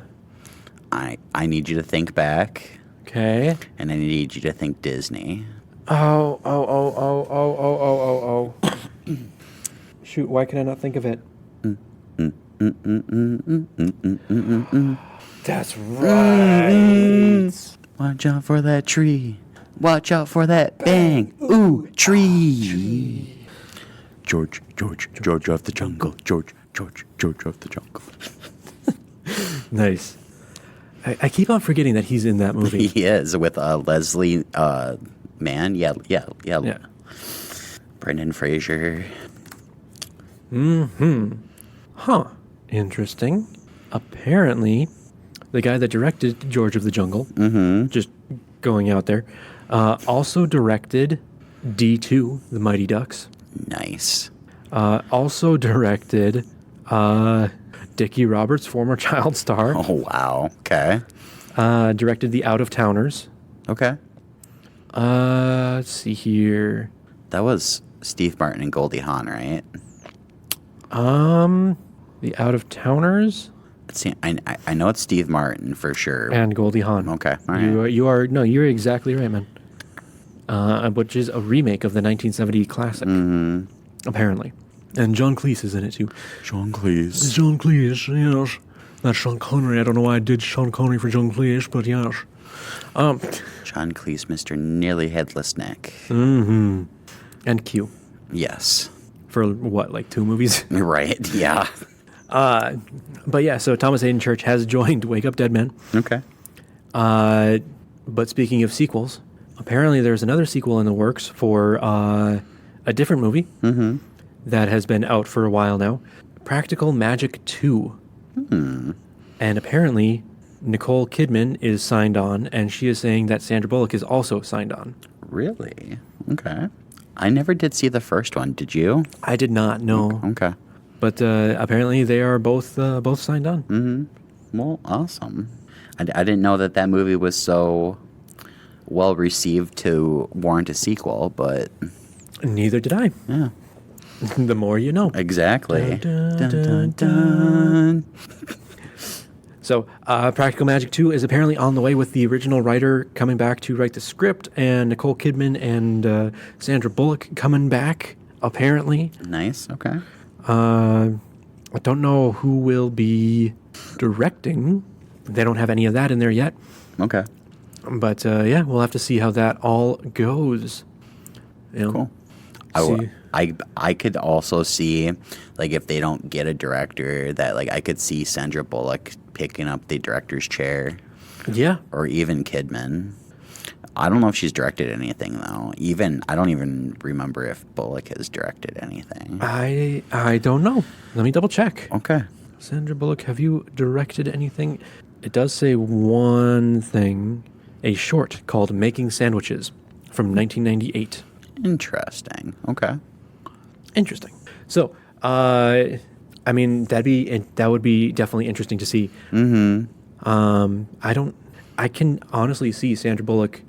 I need you to think back. Okay. And I need you to think Disney. Oh. Shoot, why can I not think of it? That's right. Watch out for that tree. Watch out for that bang. Ooh, tree. George of the jungle. George of the jungle. Nice. I keep on forgetting that he's in that movie. He is with Leslie Mann. Yeah. Brendan Fraser. Huh. Interesting. Apparently, the guy that directed George of the Jungle, just going out there, also directed D2, The Mighty Ducks. Nice. Also directed Dickie Roberts, former child star. Oh, wow. Okay. Directed The Out of Towners. Okay. Let's see here. That was Steve Martin and Goldie Hawn, right? The Out of Towners. See, I know it's Steve Martin for sure. And Goldie Hawn. Okay. All right. You're exactly right, man. Which is a remake of the 1970 classic, apparently. And John Cleese is in it too. John Cleese, yes. That's Sean Connery. I don't know why I did Sean Connery for John Cleese, but yes. John Cleese, Mr. Nearly Headless Neck. Mm-hmm. And Q. Yes. For what, like 2 movies? Right, yeah. But yeah, so Thomas Hayden Church has joined Wake Up Dead Men. Okay. But speaking of sequels, apparently there's another sequel in the works for a different movie that has been out for a while now. Practical Magic 2. And apparently Nicole Kidman is signed on, and she is saying that Sandra Bullock is also signed on. Really? Okay. I never did see the first one. Did you? I did not, no. Okay. But apparently they are both signed on. Mm-hmm. Well, awesome. I didn't know that movie was so well received to warrant a sequel, but... Neither did I. Yeah. The more you know. Exactly. Dun, dun, dun, dun. So, Practical Magic 2 is apparently on the way, with the original writer coming back to write the script, and Nicole Kidman and Sandra Bullock coming back, apparently. Nice, okay. I don't know who will be directing. They don't have any of that in there yet. Okay. But, yeah, we'll have to see how that all goes. You know, cool. I could also see, like, if they don't get a director, that, like, I could see Sandra Bullock picking up the director's chair. Yeah. Or even Kidman. I don't know if she's directed anything, though. I don't even remember if Bullock has directed anything. I don't know. Let me double check. Okay. Sandra Bullock, have you directed anything? It does say one thing, a short called Making Sandwiches from 1998. Interesting. Okay. Interesting. So, I mean, that would be definitely interesting to see. I can honestly see Sandra Bullock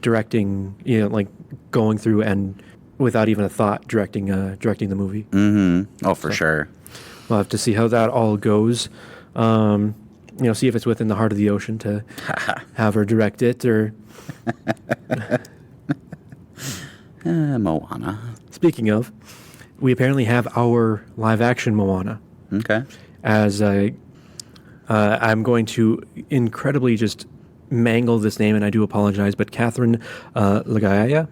directing, like going through and without even a thought directing the movie. Oh, for sure. We'll have to see how that all goes. See if it's within the heart of the ocean to have her direct it. Or Moana. speaking of, we apparently have our live action Moana. Okay. As I'm going to incredibly just mangle this name, and I do apologize, but Catherine Lagaya?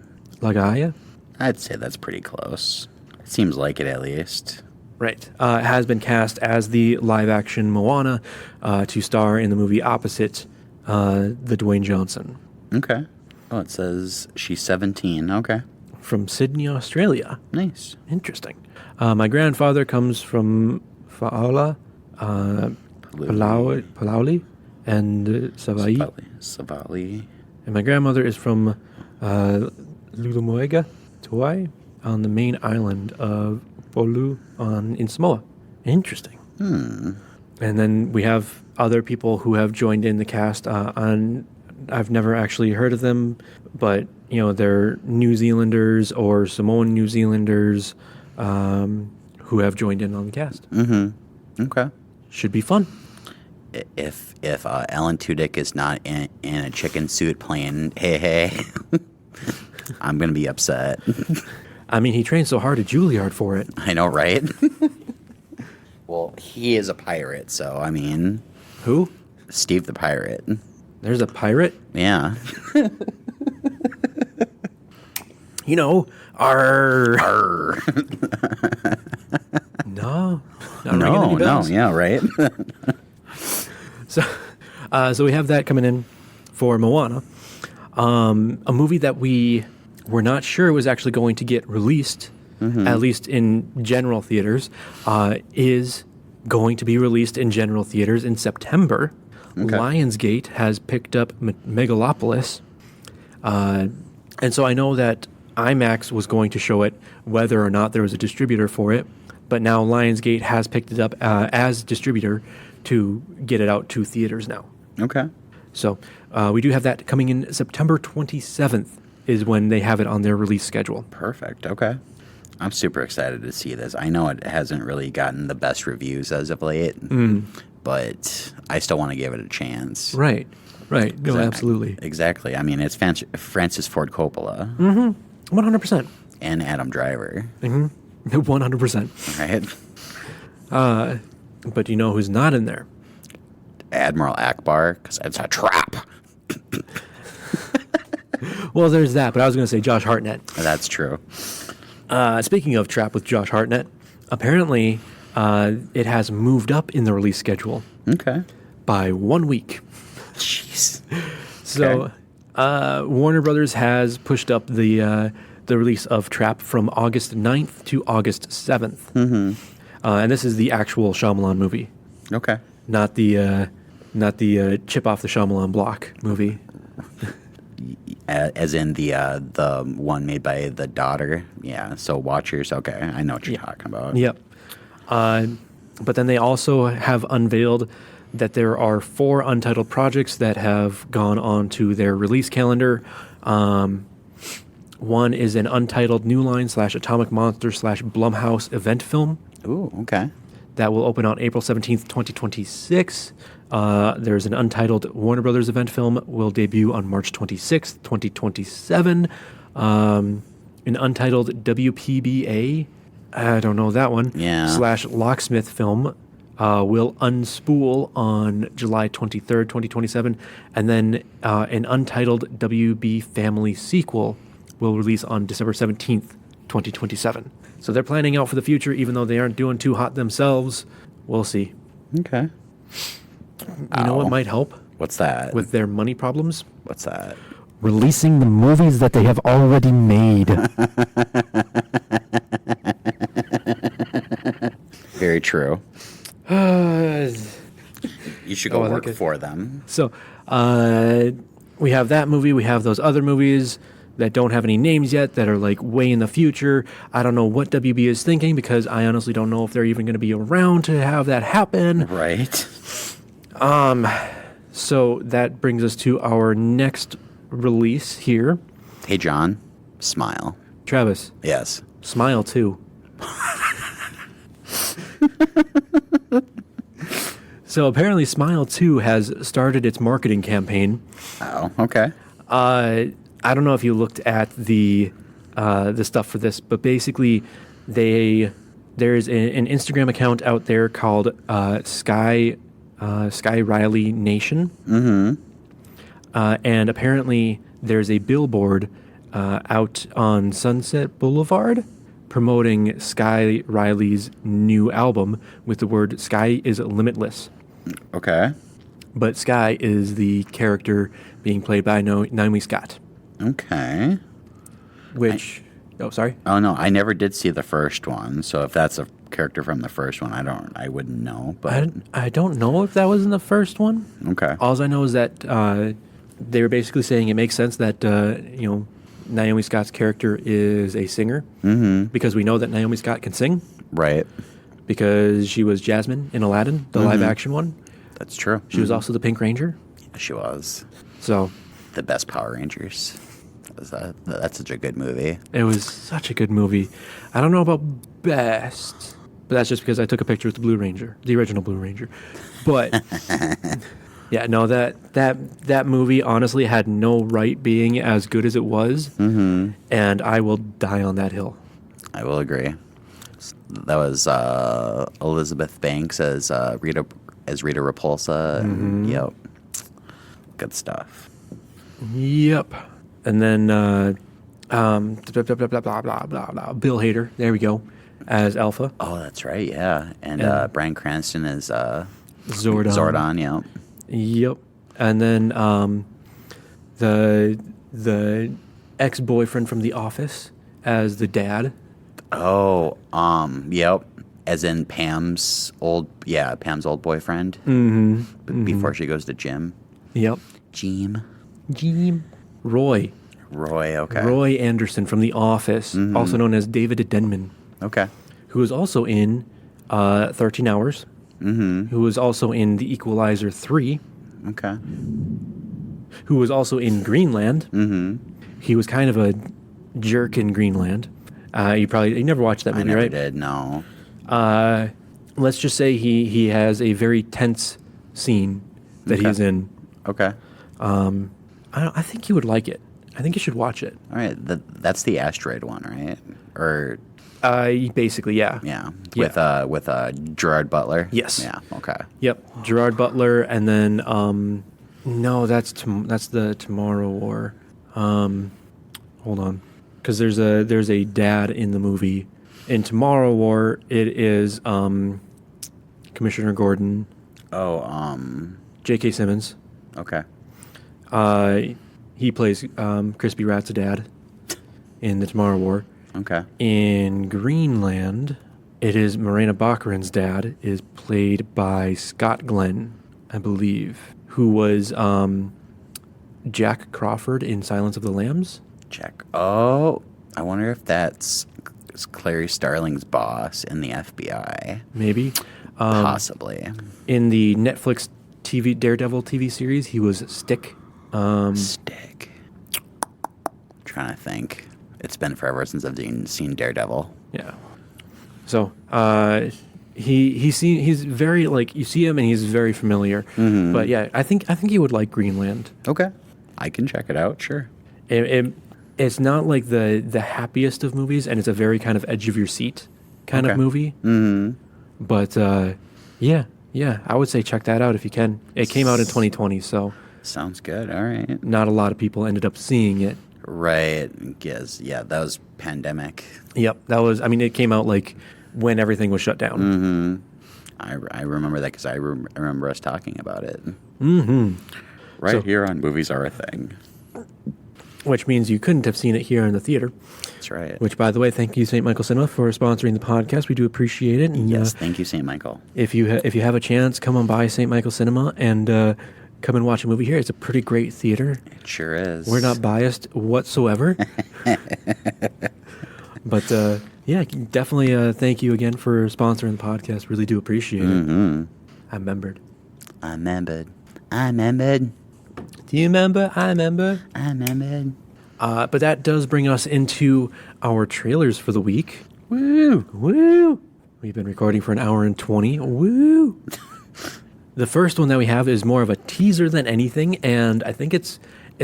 I'd say that's pretty close. Seems like it, at least. Right. Has been cast as the live-action Moana to star in the movie opposite the Dwayne Johnson. Okay. Oh, it says she's 17. Okay. From Sydney, Australia. Nice. Interesting. My grandfather comes from Fa'aula, Palauli, and Savai. Savali. And my grandmother is from Lulumoega, Kauai, on the main island of Polu in Samoa. Interesting. And then we have other people who have joined in the cast. I've never actually heard of them, but they're New Zealanders or Samoan New Zealanders who have joined in on the cast. Okay. Should be fun. If Alan Tudyk is not in a chicken suit playing hey, I'm gonna be upset. I mean, he trained so hard at Juilliard for it. I know, right? Well, he is a pirate, so I mean, Who? Steve the pirate. There's a pirate? Yeah. Arr. Arr. No. Not ringing any No, bells. yeah, right. So we have that coming in for Moana, a movie that we were not sure was actually going to get released, at least in general theaters, is going to be released in general theaters in September. Okay. Lionsgate has picked up Megalopolis, and so I know that IMAX was going to show it whether or not there was a distributor for it, but now Lionsgate has picked it up as distributor to get it out to theaters now. Okay. So we do have that coming in September 27th is when they have it on their release schedule. Perfect. Okay. I'm super excited to see this. I know it hasn't really gotten the best reviews as of late, but I still want to give it a chance. Right. No, absolutely. Exactly. I mean, it's Francis Ford Coppola. 100%. And Adam Driver. 100%. Right? But you know who's not in there? Admiral Akbar, because it's a trap. Well, there's that, but I was going to say Josh Hartnett. That's true. Speaking of Trap with Josh Hartnett, apparently it has moved up in the release schedule. Okay. By 1 week. Jeez. So Warner Brothers has pushed up the release of Trap from August 9th to August 7th. And this is the actual Shyamalan movie. Okay. Not the chip off the Shyamalan block movie. As in the one made by the daughter. Yeah, so Watchers. Okay, I know what you're talking about. Yep. But then they also have unveiled that there are 4 untitled projects that have gone on to their release calendar. One is an untitled New Line / Atomic Monster / Blumhouse event film. Ooh, okay. That will open on April 17th, 2026. There's an untitled Warner Brothers event film will debut on March 26th, 2027. An untitled WPBA, I don't know that one, / Locksmith film will unspool on July 23rd, 2027. And then an untitled WB Family sequel will release on December 17th, 2027. So they're planning out for the future, even though they aren't doing too hot themselves. We'll see. Okay. You know what might help? What's that? With their money problems? What's that? Releasing the movies that they have already made. Very true. You should go work for them. So we have that movie. We have those other movies. that don't have any names yet, that are like way in the future. I don't know what WB is thinking because I honestly don't know if they're even going to be around to have that happen. Right. So that brings us to our next release here. Hey, John, smile. Travis, Yes. smile too. So apparently Smile 2 has started its marketing campaign. Oh, okay. I don't know if you looked at the stuff for this, but basically there's an Instagram account out there called Sky Riley Nation. And apparently there's a billboard out on Sunset Boulevard promoting Sky Riley's new album with the word "Sky is limitless." Okay. But Sky is the character being played by Naomi Scott. Okay. Which, sorry? Oh, no, I never did see the first one, so if that's a character from the first one, I wouldn't know, but... I don't know if that was in the first one. Okay. All I know is that they were basically saying it makes sense that, Naomi Scott's character is a singer. Because we know that Naomi Scott can sing. Right. Because she was Jasmine in Aladdin, the live-action one. That's true. She was also the Pink Ranger. Yeah, she was. So... The best Power Rangers. That's such a good movie. It was such a good movie. I don't know about best, but that's just because I took a picture with the Blue Ranger, the original Blue Ranger. But yeah, no, that movie honestly had no right being as good as it was, and I will die on that hill. I will agree. That was Elizabeth Banks as Rita Repulsa. And, yep, good stuff. Yep. And then blah, blah, blah, blah, blah, blah, blah. Bill Hader, there we go, as Alpha. Oh, that's right, yeah. And Bryan Cranston is Zordon. Zordon, yeah. Yep. And then the ex-boyfriend from The Office as the dad. Oh, yep. As in Pam's old boyfriend. Before she goes to gym. Yep. Gym. Roy, okay. Roy Anderson from The Office, also known as David Denman. Okay. Who was also in 13 Hours. Who was also in The Equalizer 3. Okay. Who was also in Greenland. He was kind of a jerk in Greenland. You never watched that movie, I never right? did, no. Let's just say he has a very tense scene that he's in. Okay. I think you would like it. I think you should watch it. All right. That's the asteroid one, right? Or basically, yeah. yeah, Yeah. with Gerard Butler. Yes. Yeah. Okay. Yep, Gerard Butler, and then no, that's the Tomorrow War. Hold on, because there's a dad in the movie. In Tomorrow War, it is Commissioner Gordon. Oh, J.K. Simmons. Okay. He plays Crispy Rat's dad in the Tomorrow War. Okay. In Greenland, it is Morena Baccarin's dad is played by Scott Glenn, I believe, who was Jack Crawford in Silence of the Lambs. Check. Oh, I wonder if that's Clary Starling's boss in the FBI. Maybe. Possibly. In the Netflix Daredevil TV series, he was Stick. Stick. Trying to think. It's been forever since I've seen Daredevil. Yeah. So he's very, like, you see him and he's very familiar. But yeah, I think you would like Greenland. Okay. I can check it out. Sure. It's not like the happiest of movies, and it's a very kind of edge of your seat kind of movie. But yeah, I would say check that out if you can. It came out in 2020, so sounds good. All right. not a lot of people ended up seeing it. Right. Yes. Yeah. That was pandemic. Yep, that was. I mean, it came out like when everything was shut down. I remember that because I remember us talking about it. Right So- here on Movies Are a Thing. Which means you couldn't have seen it here in the theater. That's right. Which, by the way, thank you, St. Michael Cinema, for sponsoring the podcast. We do appreciate it. And, Yes. Thank you, St. Michael. if you have a chance, come on by St. Michael Cinema and come and watch a movie here. It's a pretty great theater. It sure is. We're not biased whatsoever. But yeah, definitely thank you again for sponsoring the podcast. Really do appreciate it. I remembered. I remembered. Do you remember? I remember. I remembered. But that does bring us into our trailers for the week. Woo! Woo! We've been recording for an hour and 20. Woo! The first one that we have is more of a teaser than anything, and I think it's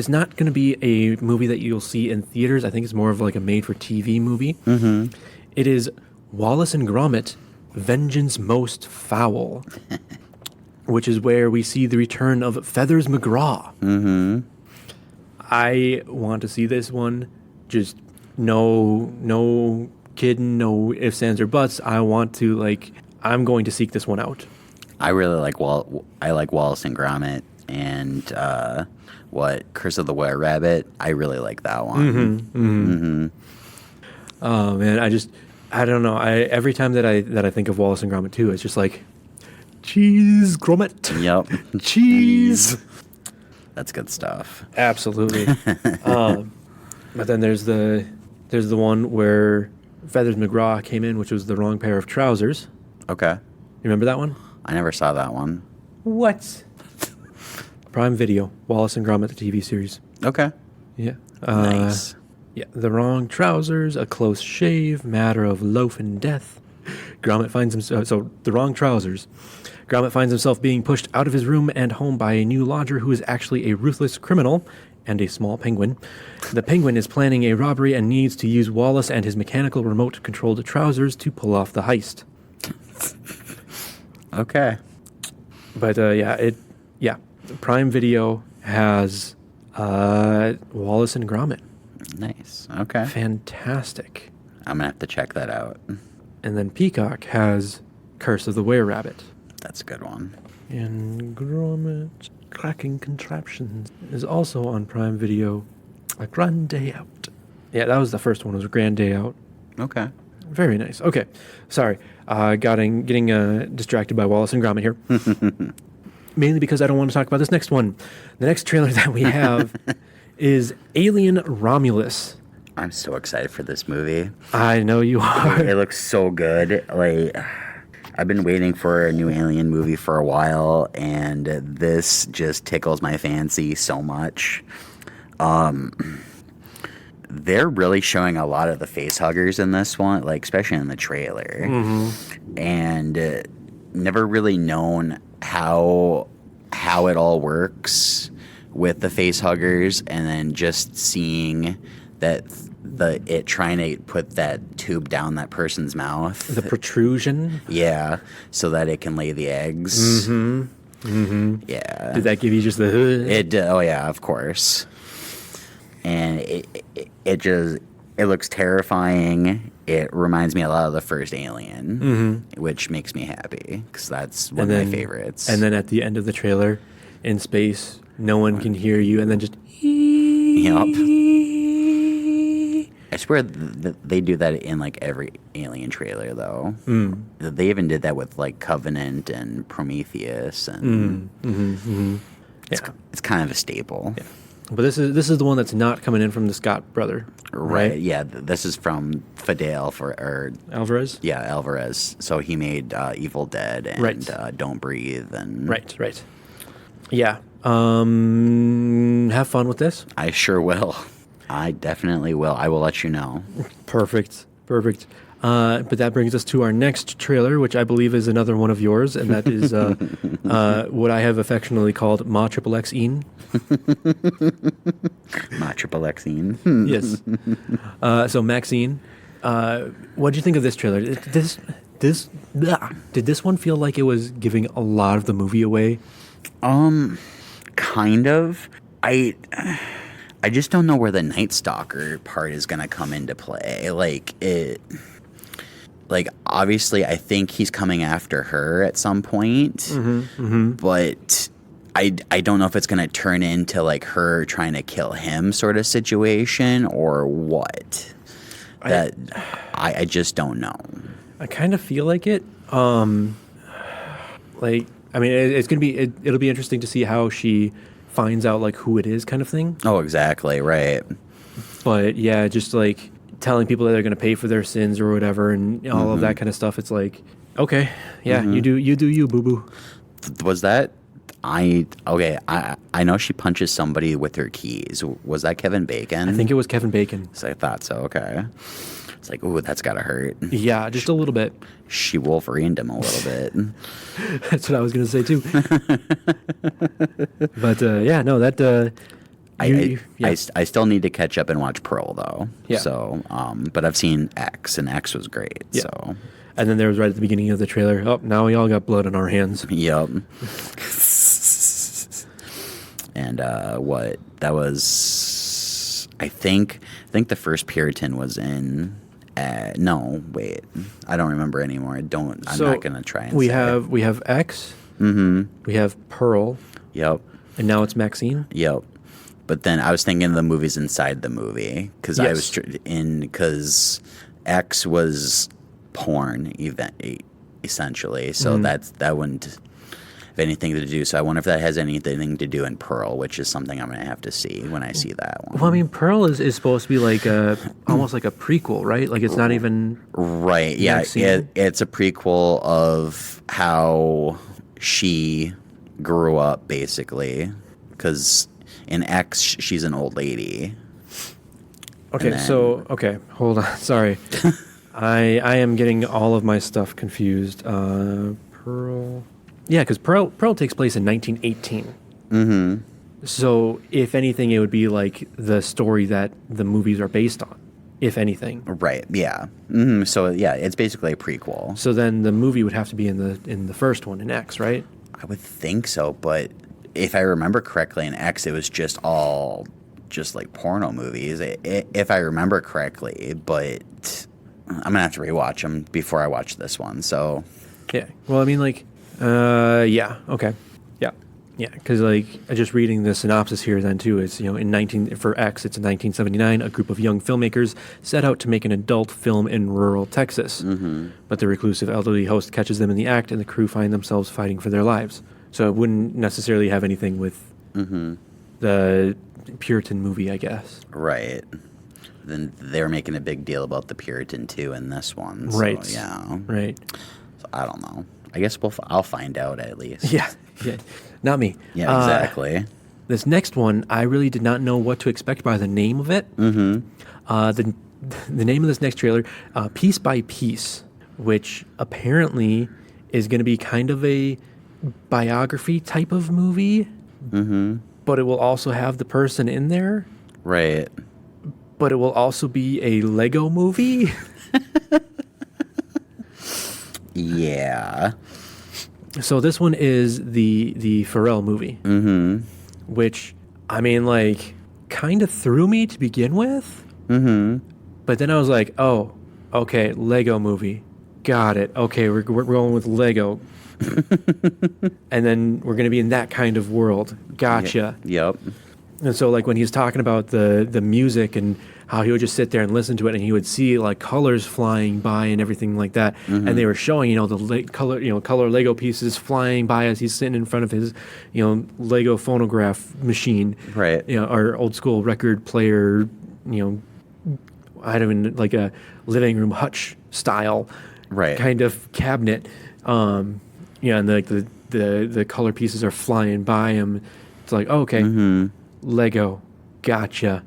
not going to be a movie that you'll see in theaters. I think it's more of like a made-for-TV movie. It is Wallace and Gromit, Vengeance Most Foul, which is where we see the return of Feathers McGraw. I want to see this one. Just no kidding, no ifs, ands, or buts. I'm going to seek this one out. I really like Wallace and Gromit, and Curse of the Were Rabbit. I really like that one. Oh man, I don't know. Every time that I think of Wallace and Gromit 2, it's just like, cheese, Gromit. Yep. Cheese. That's good stuff. Absolutely. But then there's the one where Feathers McGraw came in, which was the wrong pair of trousers. Okay. You remember that one? I never saw that one. What? Prime Video, Wallace and Gromit, the TV series. Okay. Yeah. Nice. Yeah, the wrong trousers, a close shave, matter of loaf and death. Gromit finds himself, so the wrong trousers. Gromit finds himself being pushed out of his room and home by a new lodger who is actually a ruthless criminal and a small penguin. The penguin is planning a robbery and needs to use Wallace and his mechanical remote-controlled trousers to pull off the heist. Okay. But Prime Video has Wallace and Gromit. Nice. Okay. Fantastic. I'm gonna have to check that out. And then Peacock has Curse of the Were-Rabbit. That's a good one. And Gromit Cracking Contraptions is also on Prime Video. A Grand Day Out. Yeah, that was the first one. It was a Grand Day Out. Okay. Very nice. Okay. Sorry. Getting distracted by Wallace and Gromit here. Mainly because I don't want to talk about this next one. The next trailer that we have is Alien Romulus. I'm so excited for this movie. I know you are. It looks so good. Like, I've been waiting for a new Alien movie for a while, and this just tickles my fancy so much. They're really showing a lot of the face huggers in this one, like especially in the trailer, and never really known how it all works with the face huggers, and then just seeing that it trying to put that tube down that person's mouth, The protrusion. yeah, so that it can lay the eggs. Yeah. Did that give you just the... Oh yeah, of course. And it looks terrifying. It reminds me a lot of the first Alien, which makes me happy because that's one of my favorites. And then at the end of the trailer, in space, no one can hear you, and then just... Yup. I swear they do that in like every Alien trailer, though. They even did that with like Covenant and Prometheus, and it's kind of a staple. Yeah. But this is the one that's not coming in from the Scott brother, right? Yeah, this is from Fidel Alvarez. Yeah, Alvarez. So he made Evil Dead and Don't Breathe and right. Yeah. Have fun with this. I sure will. I definitely will. I will let you know. Perfect. But that brings us to our next trailer, which I believe is another one of yours, and that is what I have affectionately called Ma Triple X-ine. Ma Triple X-ine. Yes. So Maxine, what did you think of this trailer? Did this one feel like it was giving a lot of the movie away? Kind of. I just don't know where the Night Stalker part is going to come into play. Like, obviously, I think he's coming after her at some point, but I don't know if it's going to turn into, like, her trying to kill him sort of situation or what. I just don't know. I kind of feel like it. Like, I mean, it's gonna be it'll be interesting to see how she finds out like who it is, kind of thing. Oh, exactly. Right. But yeah, just like telling people that they're gonna pay for their sins or whatever, and all of that kind of stuff. It's like, okay, yeah, you do you, boo boo. Was that? I know she punches somebody with her keys. Was that Kevin Bacon? I think it was Kevin Bacon. So I thought so. Okay. It's like, ooh, that's gotta hurt. Yeah, just a little bit. She Wolverined him a little bit. That's what I was gonna say too. But yeah, no, that. I still need to catch up and watch Pearl though. Yeah. So, but I've seen X, and X was great. Yeah. So. And then there was right at the beginning of the trailer. Oh, now we all got blood on our hands. Yep. And what that was, I think the first Puritan was in. No, wait, I don't remember anymore. I'm not gonna try and. We have X. Mm-hmm. We have Pearl. Yep. And now it's Maxine. Yep. But then I was thinking of the movies inside the movie because I was because X was porn event essentially, so that wouldn't have anything to do. So I wonder if that has anything to do in Pearl, which is something I'm gonna have to see when I see that one. Well, I mean, Pearl is supposed to be like almost like a prequel, right? Like it's not even right. Yeah, it's a prequel of how she grew up, basically, because in X she's an old lady. Okay, hold on. Sorry. I am getting all of my stuff confused. Pearl. Yeah, because Pearl takes place in 1918. Mm-hmm. So, if anything, it would be like the story that the movies are based on, if anything. Right, yeah. Mm-hmm. So, yeah, it's basically a prequel. So then the movie would have to be in the first one, in X, right? I would think so, but if I remember correctly, in X, it was just like porno movies, if I remember correctly, but I'm going to have to rewatch them before I watch this one, so. Yeah. Well, I mean, like, yeah, okay. Yeah, because, like, just reading the synopsis here then, too, is, for X, it's in 1979, a group of young filmmakers set out to make an adult film in rural Texas. Mm-hmm. But the reclusive elderly host catches them in the act, and the crew find themselves fighting for their lives. So it wouldn't necessarily have anything with the Puritan movie, I guess. Right. Then they're making a big deal about the Puritan, too, in this one. Right. So, yeah. Right. So, I don't know. I guess I'll find out at least. Yeah. Not me. Yeah, exactly. This next one, I really did not know what to expect by the name of it. Mm-hmm. The name of this next trailer, Piece by Piece, which apparently is going to be kind of a biography type of movie. Mm-hmm. But it will also have the person in there. Right. But it will also be a Lego movie. Yeah. So this one is the Pharrell movie, which, I mean, like, kind of threw me to begin with. Mm-hmm. But then I was like, oh, okay, Lego movie. Got it. Okay, we're going with Lego. And then we're going to be in that kind of world. Gotcha. Yep. And so, like, when he's talking about the music and how he would just sit there and listen to it, and he would see, like, colors flying by and everything like that. Mm-hmm. And they were showing, the color Lego pieces flying by as he's sitting in front of his, Lego phonograph machine. Right. Our old school record player, I don't even, like a living room hutch style kind of cabinet. And like the color pieces are flying by him. It's like, oh, okay, Lego, gotcha.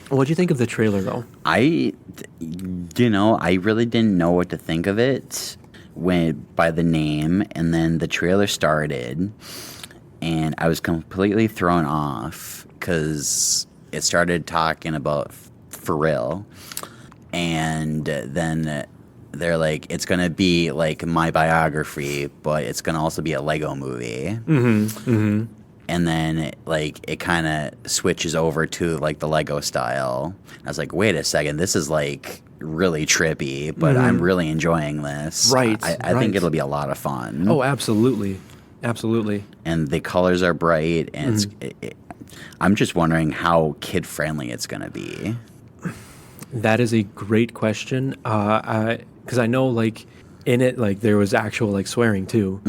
What'd you think of the trailer, though? I really didn't know what to think of it by the name, and then the trailer started, and I was completely thrown off because it started talking about Pharrell, and then they're like, it's going to be like my biography, but it's going to also be a Lego movie. Mm-hmm. Mm-hmm. And then, it kind of switches over to, like, the Lego style. I was like, wait a second, this is, like, really trippy, but I'm really enjoying this. Right. I think it'll be a lot of fun. Oh, absolutely. Absolutely. And the colors are bright, and I'm just wondering how kid-friendly it's going to be. That is a great question. Because I know, like, in it, like there was actual like swearing too.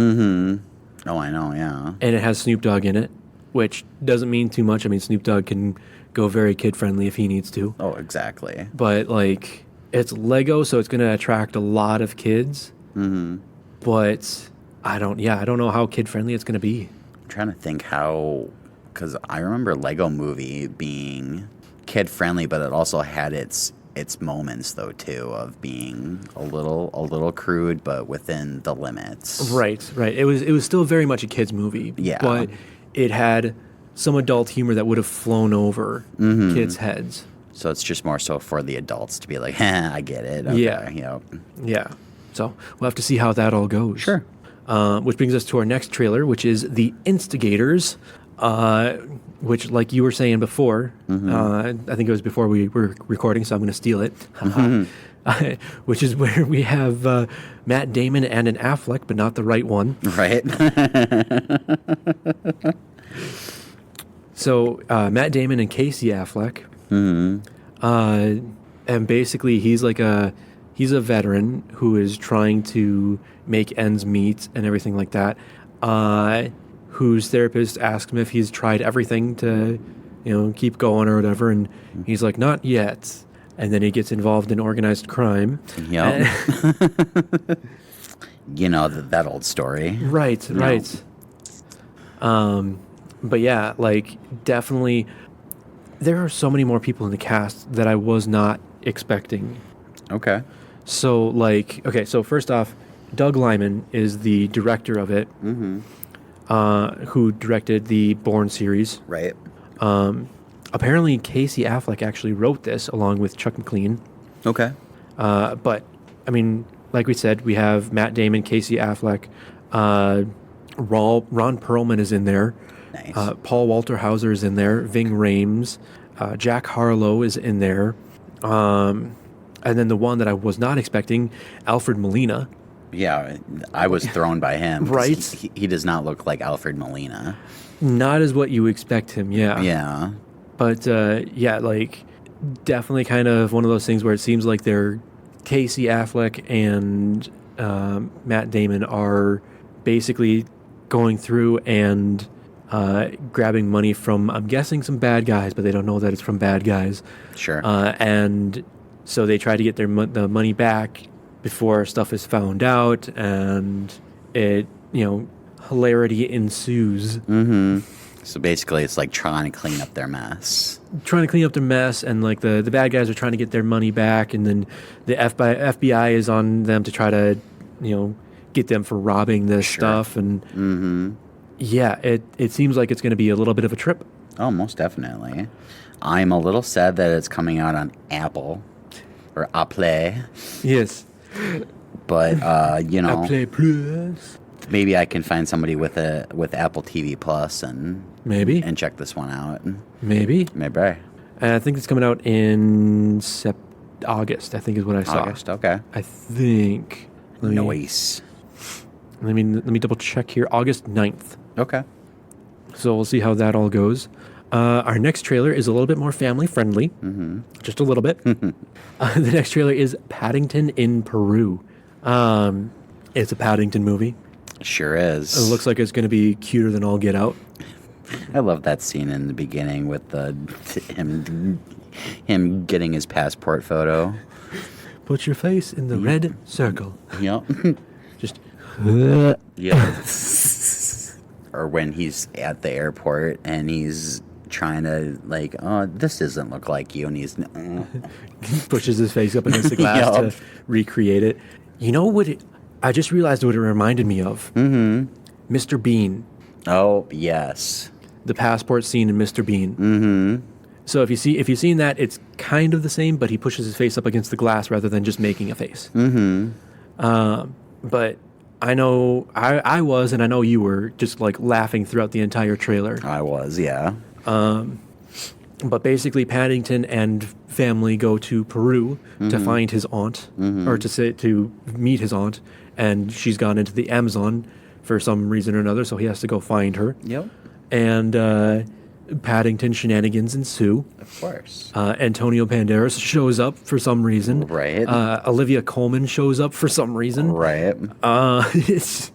Oh, I know, yeah. And it has Snoop Dogg in it, which doesn't mean too much. I mean, Snoop Dogg can go very kid friendly if he needs to. Oh, exactly. But like it's Lego, so it's going to attract a lot of kids. But I don't know how kid friendly it's going to be. I'm trying to think how, because I remember Lego Movie being kid friendly, but it also had its moments though too of being a little crude, but within the limits. Right. It was still very much a kids movie. Yeah. But it had some adult humor that would have flown over kids' heads. So it's just more so for the adults to be like, I get it. Okay, Yeah. Yep. Yeah. So we'll have to see how that all goes. Sure. Which brings us to our next trailer, which is The Instigators, which, like you were saying before, I think it was before we were recording, so I'm going to steal it, which is where we have Matt Damon and an Affleck, but not the right one. Right. So Matt Damon and Casey Affleck, and basically he's a veteran who is trying to make ends meet and everything like that. Whose therapist asks him if he's tried everything to, keep going or whatever, and he's like, not yet. And then he gets involved in organized crime. Yep. That old story. Right. But yeah, like definitely, there are so many more people in the cast that I was not expecting. Okay. So so first off, Doug Liman is the director of it, who directed the Bourne series. Right. Apparently, Casey Affleck actually wrote this along with Chuck McLean. Okay. But, I mean, like we said, we have Matt Damon, Casey Affleck, Ron Perlman is in there. Nice. Paul Walter Hauser is in there. Ving Rhames. Jack Harlow is in there. And then the one that I was not expecting, Alfred Molina. Yeah, I was thrown by him. 'Cause Right? He does not look like Alfred Molina. Not as what you expect him, yeah. Yeah. But, like, definitely kind of one of those things where it seems like they're Casey Affleck and Matt Damon are basically going through and grabbing money from, I'm guessing, some bad guys, but they don't know that it's from bad guys. Sure. And so they try to get the money back before stuff is found out, and it, hilarity ensues. So basically, it's like trying to clean up their mess. Trying to clean up their mess, and like the bad guys are trying to get their money back, and then the FBI is on them to try to, get them for robbing this stuff, and yeah, it seems like it's going to be a little bit of a trip. Oh, most definitely. I'm a little sad that it's coming out on Apple or Apple, Yes. but Play Plus. maybe I can find somebody with Apple TV Plus and Maybe. check this one out. Maybe. Maybe. And I think it's coming out in August, I think is what I saw. August. Okay. I think. Nice. Let me double check here. August 9th. Okay. So we'll see how that all goes. Our next trailer is a little bit more family friendly, just a little bit. The next trailer is Paddington in Peru. It's a Paddington movie. Sure is. It looks like it's going to be cuter than all get out. I love that scene in the beginning with him getting his passport photo. Put your face in the red circle. Yep. Just. Yeah. Or when he's at the airport and he's trying to this doesn't look like you, and he's pushes his face up against the glass to recreate it. You know what? I just realized what it reminded me of. Mr. Bean. Oh yes. The passport scene in Mr. Bean. So if you've seen that, it's kind of the same, but he pushes his face up against the glass rather than just making a face. But I know I was, and I know you were, just like laughing throughout the entire trailer. I was, yeah. But basically, Paddington and family go to Peru to find his aunt, or to meet his aunt, and she's gone into the Amazon for some reason or another, so he has to go find her. Yep. And Paddington shenanigans ensue. Of course. Antonio Banderas shows up for some reason. Right. Olivia Colman shows up for some reason. Right. It's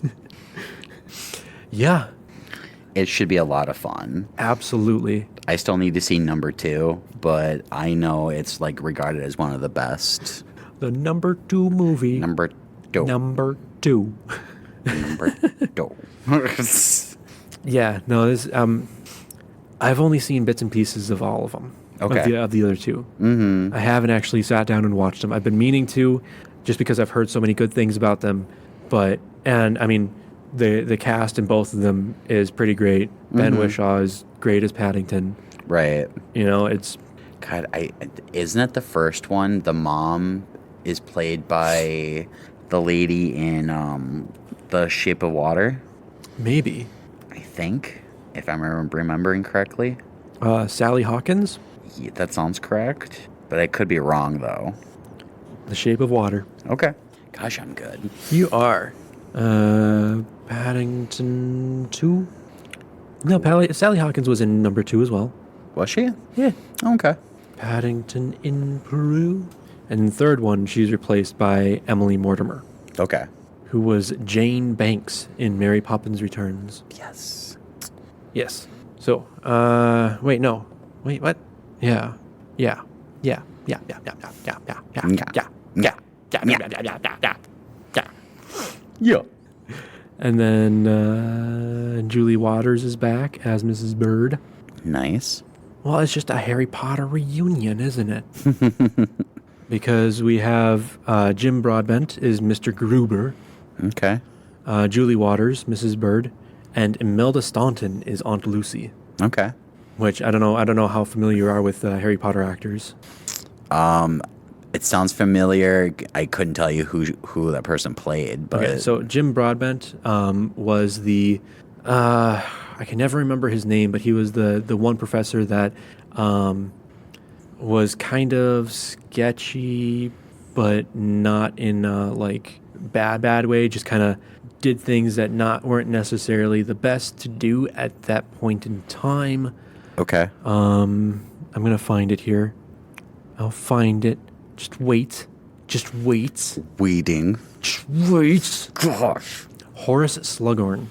yeah, It should be a lot of fun. absolutely. I still need to see number 2, but I know it's like regarded as one of the best. The number 2 movie. Number 2. Number 2. Number 2. Yeah, no, this I've only seen bits and pieces of all of them. Okay. Of the other 2. Mm-hmm. I haven't actually sat down and watched them. I've been meaning to, just because I've heard so many good things about them. And I mean, the cast in both of them is pretty great. Ben Whishaw is great as Paddington. Right. You know, it's God, isn't it the first one? The mom is played by the lady in The Shape of Water, maybe I think, if I'm remembering correctly. Sally Hawkins, Yeah, that sounds correct, but I could be wrong though. The Shape of Water. Okay. Gosh, I'm good. You are. Paddington 2? No, Sally Hawkins was in number 2 as well. Was she? Yeah. Okay. Paddington in Peru. And the third one, she's replaced by Emily Mortimer, Okay. who was Jane Banks in Mary Poppins Returns. Yes. Yes. So, wait, no. Wait, what? Yeah. Yeah. Yeah. Yeah. Yeah. Yeah. Yeah. Yeah. Yeah. Yeah. Yeah. Yeah. Yeah. Yeah. Yeah. And then Julie Waters is back as Mrs. Bird. Nice. Well, it's just a Harry Potter reunion, isn't it? Because we have Jim Broadbent is Mr. Gruber, Okay. Julie Waters, Mrs. Bird, and Imelda Staunton is Aunt Lucy. Okay. Which I don't know how familiar you are with Harry Potter actors. It sounds familiar. I couldn't tell you who that person played, but Okay, so Jim Broadbent was the I can never remember his name, but he was the one professor that was kind of sketchy, but not in a like bad way. Just kind of did things that weren't necessarily the best to do at that point in time. okay. I'm gonna find it here. I'll find it. Just wait. Just wait. Weeding. Just wait. Gosh. Horace Slughorn.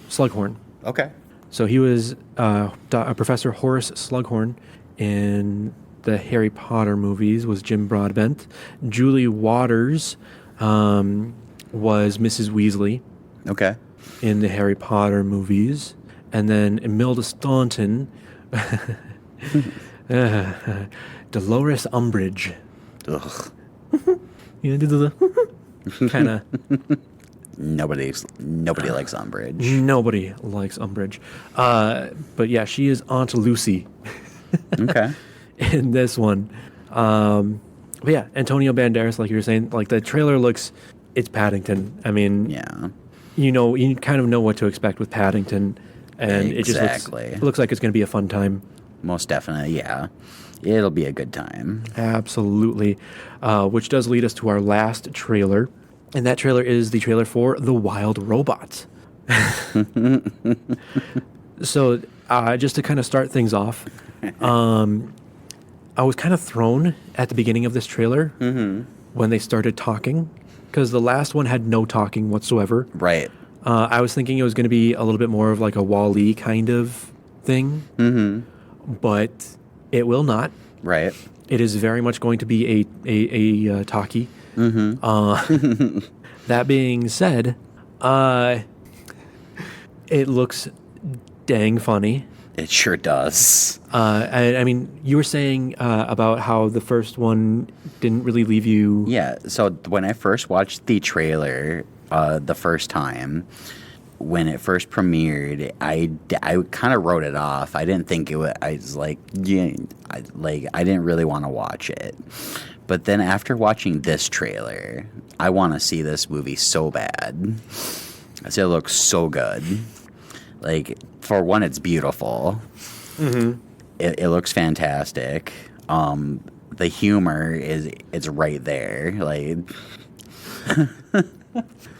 Okay. So he was Professor Horace Slughorn in the Harry Potter movies, was Jim Broadbent. Julie Waters was Mrs. Weasley Okay. in the Harry Potter movies. And then Imelda Staunton, Dolores Umbridge. Ugh. You know, do the kind of... Nobody likes Umbridge. Nobody likes Umbridge. But yeah, she is Aunt Lucy Okay. in this one. But yeah, Antonio Banderas, like you were saying, like the trailer it's Paddington. I mean, Yeah. you kind of know what to expect with Paddington, and Exactly. it looks like it's going to be a fun time. Most definitely. Yeah. It'll be a good time. Absolutely. Which does lead us to our last trailer, and that trailer is the trailer for The Wild Robot. So, just to kind of start things off, I was kind of thrown at the beginning of this trailer when they started talking, because the last one had no talking whatsoever. Right. I was thinking it was going to be a little bit more of like a Wall-E kind of thing, but it will not. Right. It is very much going to be a talkie. That being said, it looks dang funny. It sure does. I mean, you were saying about how the first one didn't really leave you. Yeah. So when I first watched the trailer the first time, when it first premiered, I kind of wrote it off. I didn't think it was. I was like, yeah, I didn't really want to watch it. But then after watching this trailer, I want to see this movie so bad. I say it looks so good. Like, for one, it's beautiful. It looks fantastic. The humor it's right there. Like,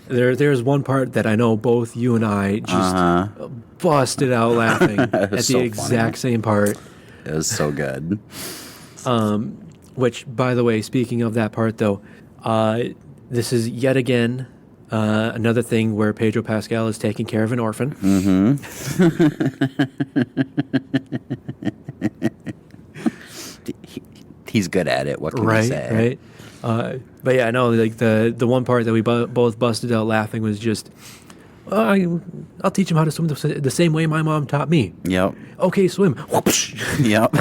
There's one part that I know both you and I just busted out laughing at the so exact same part. It was so good. Which, by the way, speaking of that part, though, this is yet again another thing where Pedro Pascal is taking care of an orphan. He's good at it. What can you say? Right. But yeah, no, like the one part that we both busted out laughing was just, I'll teach him how to swim the same way my mom taught me. Yep. Okay, swim. Yep.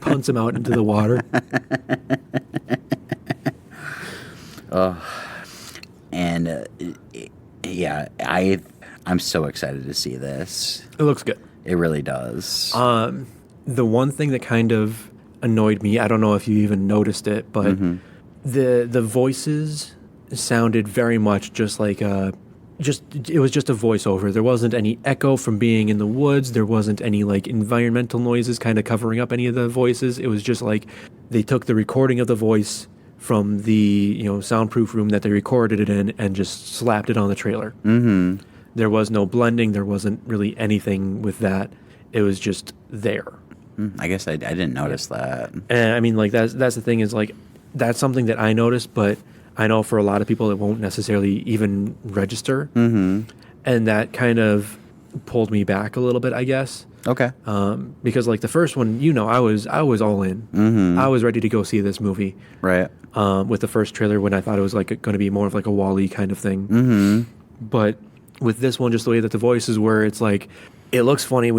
Punts him out into the water. And yeah, I'm so excited to see this. It looks good. It really does. The one thing that kind of annoyed me, I don't know if you even noticed it, but the voices sounded very much just like it was just a voiceover. There wasn't any echo from being in the woods. There wasn't any like environmental noises kind of covering up any of the voices. It was just like they took the recording of the voice from the soundproof room that they recorded it in and just slapped it on the trailer. Mm-hmm. There was no blending. There wasn't really anything with that. It was just there. I guess I didn't notice that. And I mean, like that's the thing is like that's something that I noticed, but I know for a lot of people it won't necessarily even register. Mm-hmm. And that kind of pulled me back a little bit, I guess. Okay. Because like the first one, I was all in. Mm-hmm. I was ready to go see this movie. Right. With the first trailer when I thought it was like going to be more of like a Wall-E kind of thing. Mm-hmm. But with this one, just the way that the voices were, it's like it looks funny.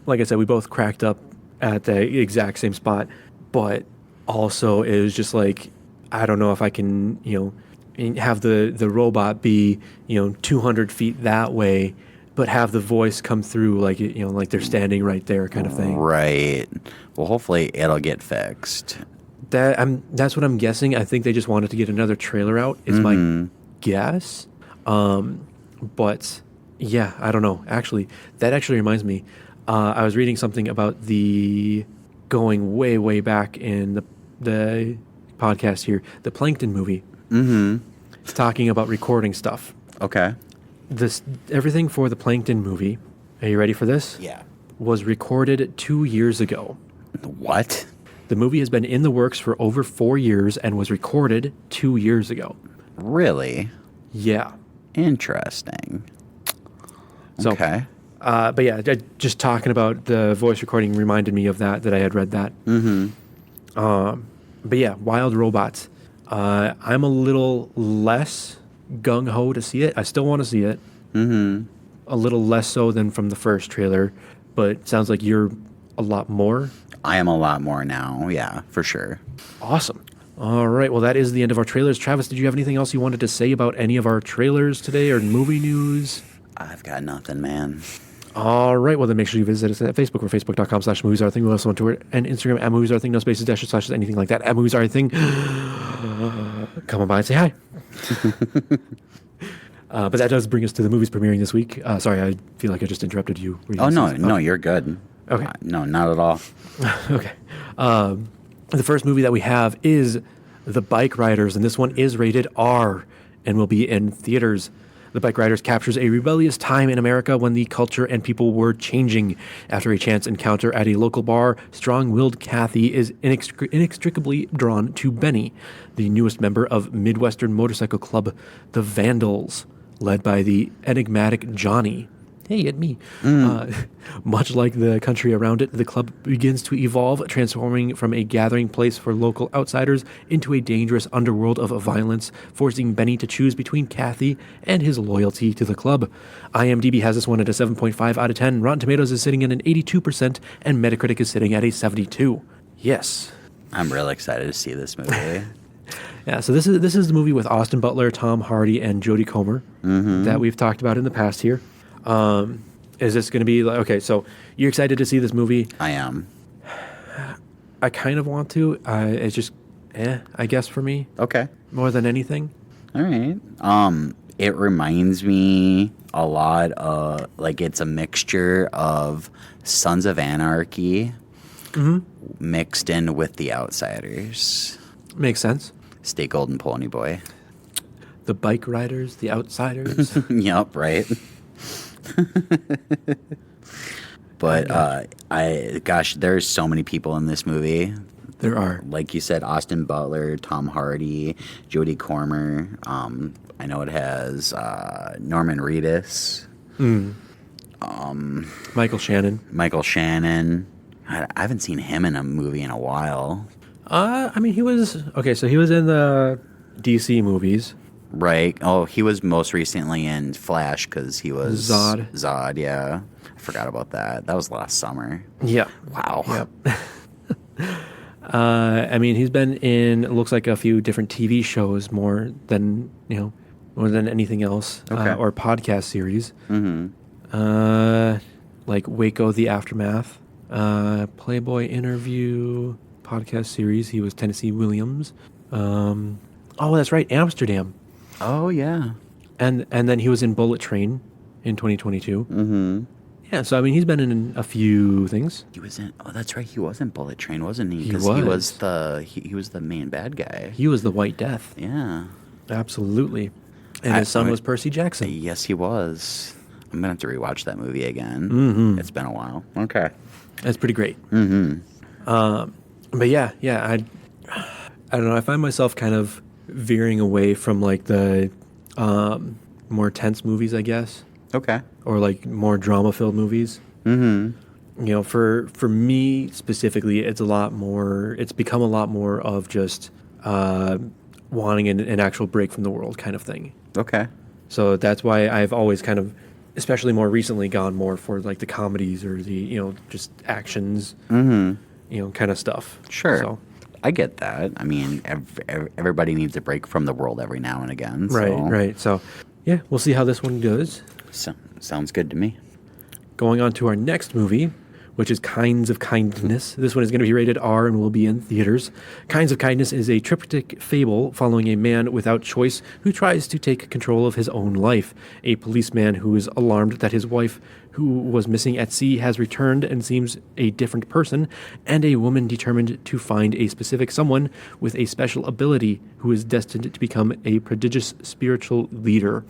Like I said, we both cracked up at the exact same spot, but also it was just like I don't know if I can have the robot be 200 feet that way, but have the voice come through like like they're standing right there kind of thing. Right. Well, hopefully it'll get fixed. That's what I'm guessing. I think they just wanted to get another trailer out. Is my guess. But yeah, I don't know. Actually, that actually reminds me. I was reading something about the going way back in the podcast here, the Plankton movie. Mm-hmm. It's talking about recording stuff. Okay. Everything for the Plankton movie. Are you ready for this? Yeah. Was recorded 2 years ago. What? The movie has been in the works for over 4 years and was recorded 2 years ago. Really? Yeah. Interesting. So, okay. But yeah, just talking about the voice recording reminded me of that I had read that. Mm-hmm. But yeah, Wild Robots. I'm a little less gung-ho to see it. I still want to see it. Mm-hmm. A little less so than from the first trailer, but it sounds like you're a lot more. I am a lot more now. Yeah, for sure. Awesome. All right. Well, that is the end of our trailers. Travis, did you have anything else you wanted to say about any of our trailers today or movie news? I've got nothing, man. All right. Well, then make sure you visit us at Facebook. We're facebook.com/moviesaretthing. We're also on Twitter and Instagram at moviesaretthing. No spaces, dashes, slashes, anything like that. At moviesaretthing. Come on by and say hi. But that does bring us to the movies premiering this week. Sorry, I feel like I just interrupted you. Oh, no, you're good. Okay. No, not at all. Okay. The first movie that we have is The Bikeriders, and this one is rated R and will be in theaters. The Bikeriders captures a rebellious time in America when the culture and people were changing. After a chance encounter at a local bar, strong-willed Kathy is inextricably drawn to Benny, the newest member of Midwestern motorcycle club, the Vandals, led by the enigmatic Johnny. Hey, and me. Much like the country around it, the club begins to evolve, transforming from a gathering place for local outsiders into a dangerous underworld of violence, forcing Benny to choose between Kathy and his loyalty to the club. IMDb has this one at a 7.5 out of 10. Rotten Tomatoes is sitting at an 82%, and Metacritic is sitting at a 72. Yes. I'm real excited to see this movie. Yeah, so this is the movie with Austin Butler, Tom Hardy, and Jodie Comer that we've talked about in the past here. Is this going to be like, okay, so you're excited to see this movie? I am. I kind of want to. It's just, I guess for me. Okay. More than anything. All right. It reminds me a lot of, like, it's a mixture of Sons of Anarchy mixed in with The Outsiders. Makes sense. Stay Golden Pony Boy. The Bikeriders, The Outsiders. Yep, right. But there's so many people in this movie. There are. Like you said, Austin Butler, Tom Hardy, Jodie Comer. I know it has Norman Reedus. Michael Shannon. Michael Shannon. I haven't seen him in a movie in a while. I mean, he was in the DC movies. Right. Oh, he was most recently in Flash because he was Zod. Zod, yeah. I forgot about that. That was last summer. Yeah. Wow. Yep. I mean, he's been in, it looks like, a few different TV shows more than anything else, Okay. or podcast series. Like Waco: The Aftermath, Playboy Interview, podcast series. He was Tennessee Williams. Oh, that's right, Amsterdam. Oh, yeah. And then he was in Bullet Train in 2022. Yeah, so I mean, he's been in a few things. He was in. Oh, that's right. He was in Bullet Train, wasn't he? He Because was. he was the main bad guy. He was the White Death. Yeah. Absolutely. And his son was Percy Jackson. Yes, he was. I'm gonna have to rewatch that movie again. It's been a while. Okay. That's pretty great. But yeah, I don't know. I find myself kind of veering away from like the more tense movies, I guess, Okay. or like more drama-filled movies. You know, for me specifically, it's become a lot more of just wanting an actual break from the world kind of thing. Okay. So that's why I've always kind of, especially more recently, gone more for like the comedies or the, you know, just actions, you know, kind of stuff. Sure. So, I get that. I mean, everybody needs a break from the world every now and again. right. So, yeah, we'll see how this one goes. So, sounds good to me. Going on to our next movie, which is Kinds of Kindness. This one is going to be rated R and will be in theaters. Kinds of Kindness is a triptych fable following a man without choice who tries to take control of his own life. A policeman who is alarmed that his wife, who was missing at sea, has returned and seems a different person, and a woman determined to find a specific someone with a special ability who is destined to become a prodigious spiritual leader.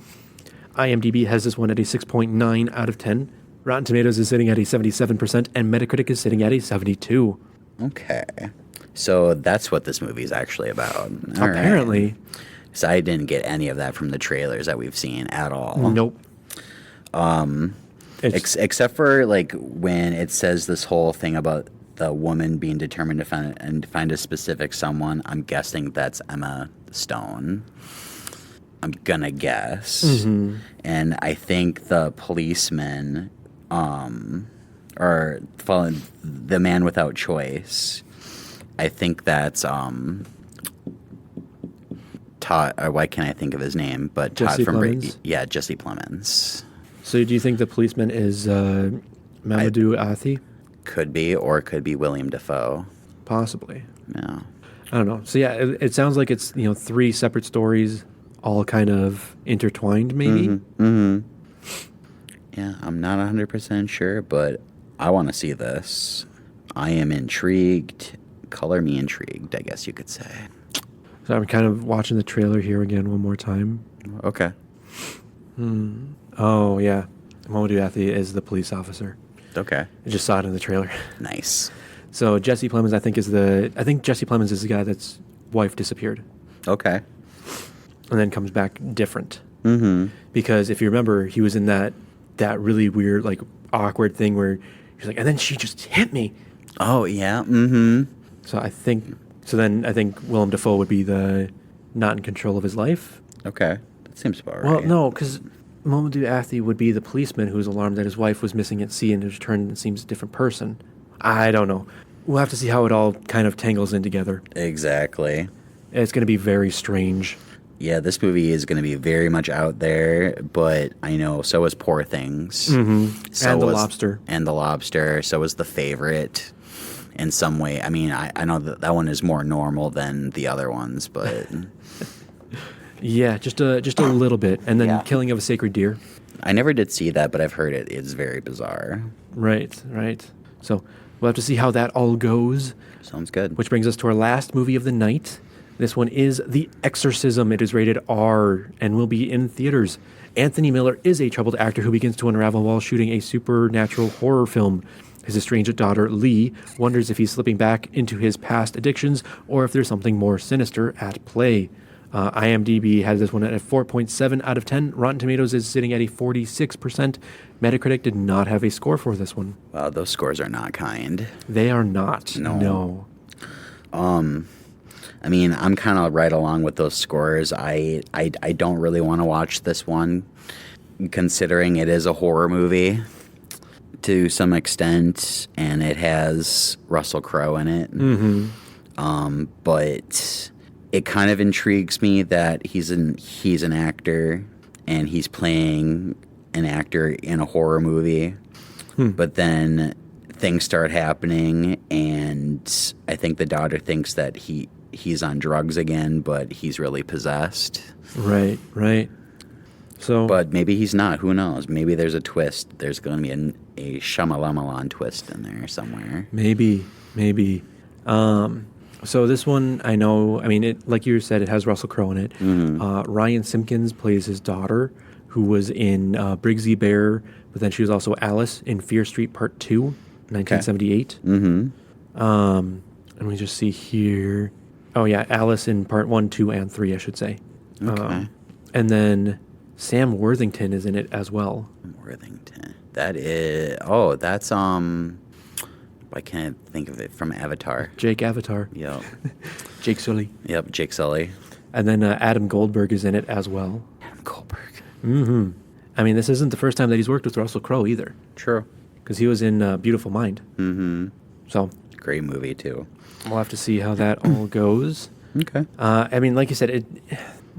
IMDb has this one at a 6.9 out of 10. Rotten Tomatoes is sitting at a 77%, and Metacritic is sitting at a 72. Okay. So that's what this movie is actually about. All Apparently. Right. So I didn't get any of that from the trailers that we've seen at all. Nope. Except for like when it says this whole thing about the woman being determined to find a specific someone. I'm guessing that's Emma Stone. I'm gonna guess. And I think the policeman, or following the man without choice, I think that's Todd. Or why can't I think of his name? But Jesse Todd from Plemons? Yeah, Jesse Plemons. So do you think the policeman is Mamadou Athie? Could be, or it could be William Dafoe. Possibly. Yeah. I don't know. So yeah, it sounds like it's, you know, three separate stories, all kind of intertwined, maybe. Yeah, I'm not 100% sure, but I want to see this. I am intrigued. Color me intrigued, I guess you could say. So I'm kind of watching the trailer here again one more time. Okay. Oh yeah, Mamadou Athie is the police officer. Okay. I just saw it in the trailer. Nice. So Jesse Plemons, I think Jesse Plemons is the guy that's wife disappeared Okay. and then comes back different. Because if you remember, he was in that really weird, like, awkward thing where he's like, and then she just hit me. Oh, yeah. So I think Willem Dafoe would be the not in control of his life. Okay. That seems about right. Well, no, because Mamadou Athie would be the policeman who's alarmed that his wife was missing at sea and has returned and seems a different person. I don't know. We'll have to see how it all kind of tangles in together. Exactly. It's going to be very strange. Yeah, this movie is going to be very much out there, but I know so is Poor Things. So And The Lobster. And The Lobster. So is The Favorite in some way. I mean, I know that one is more normal than the other ones, but... Yeah, just a little bit. And then Yeah. Killing of a Sacred Deer. I never did see that, but I've heard it is very bizarre. Right. So we'll have to see how that all goes. Sounds good. Which brings us to our last movie of the night, This one is The Exorcism. It is rated R and will be in theaters. Anthony Miller is a troubled actor who begins to unravel while shooting a supernatural horror film. His estranged daughter, Lee, wonders if he's slipping back into his past addictions or if there's something more sinister at play. IMDb has this one at a 4.7 out of 10. Rotten Tomatoes is sitting at a 46%. Metacritic did not have a score for this one. Wow, those scores are not kind. They are not. No. I mean, I'm kind of right along with those scores. I don't really want to watch this one, considering it is a horror movie to some extent, and it has Russell Crowe in it. Mm-hmm. But it kind of intrigues me that he's an actor, and he's playing an actor in a horror movie. But then things start happening, and I think the daughter thinks that he's on drugs again, but he's really possessed. Right. So, but maybe he's not. Who knows? Maybe there's a twist. There's going to be a Shyamalan twist in there somewhere. Maybe. So this one, I know. I mean, it, like you said, it has Russell Crowe in it. Mm-hmm. Ryan Simpkins plays his daughter, who was in Brigsy Bear, but then she was also Alice in Fear Street Part 2, 1978. Okay. Mm-hmm. Let me just see here. Oh, yeah, Alice in Part 1, 2, and 3, I should say. Okay. And then Sam Worthington is in it as well. Worthington. That is... Oh, that's... I can't think of it from Avatar. Jake Avatar. Yep. Jake Sully. Yep, Jake Sully. And then Adam Goldberg is in it as well. Adam Goldberg. Mm-hmm. I mean, this isn't the first time that he's worked with Russell Crowe either. True. Because he was in Beautiful Mind. Mm-hmm. So... Great movie, too. We'll have to see how that all goes. Okay. I mean, like you said,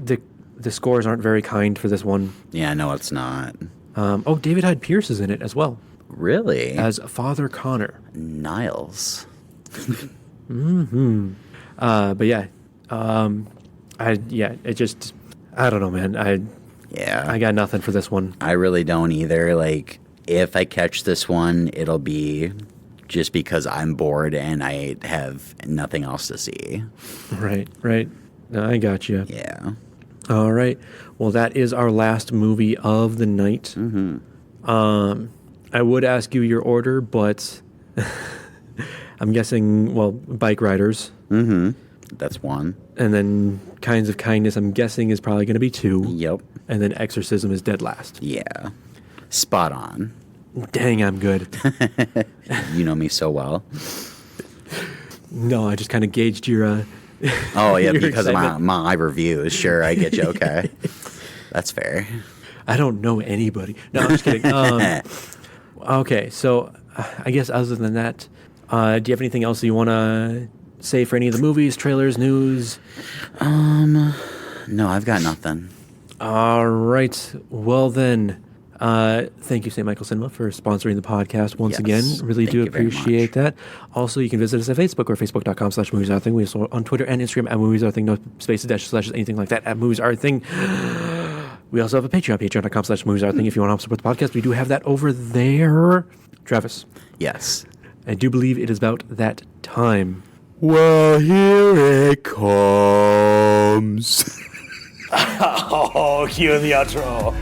the scores aren't very kind for this one. Yeah, no, it's not. David Hyde Pierce is in it as well. Really? As Father Connor. Niles. Mm-hmm. But yeah. It just... I don't know, man. I got nothing for this one. I really don't either. Like, if I catch this one, it'll be... just because I'm bored and I have nothing else to see. Right. No, I got you. Yeah. All right. Well, that is our last movie of the night. Mm-hmm. I would ask you your order, but I'm guessing, Bikeriders. Mm-hmm. That's one. And then Kinds of Kindness, I'm guessing, is probably going to be 2. Yep. And then Exorcism is dead last. Yeah. Spot on. Dang, I'm good. You know me so well. No, I just kind of gauged your... Oh, yeah, your because excitement. of my reviews. Sure, I get you. Okay. That's fair. I don't know anybody. No, I'm just kidding. Okay, so I guess other than that, do you have anything else that you want to say for any of the movies, trailers, news? No, I've got nothing. All right. Well, then... thank you, St. Michael Cinema, for sponsoring the podcast once again. Really do appreciate that. Also, you can visit us at Facebook or facebook.com/moviesarething. We also on Twitter and Instagram at moviesarething, no spaces, dashes, slashes, anything like that, at moviesarething. We also have a Patreon, patreon.com/moviesarething. If you want to help support the podcast, we do have that over there. Travis. Yes. I do believe it is about that time. Well, here it comes. Oh, cue the outro.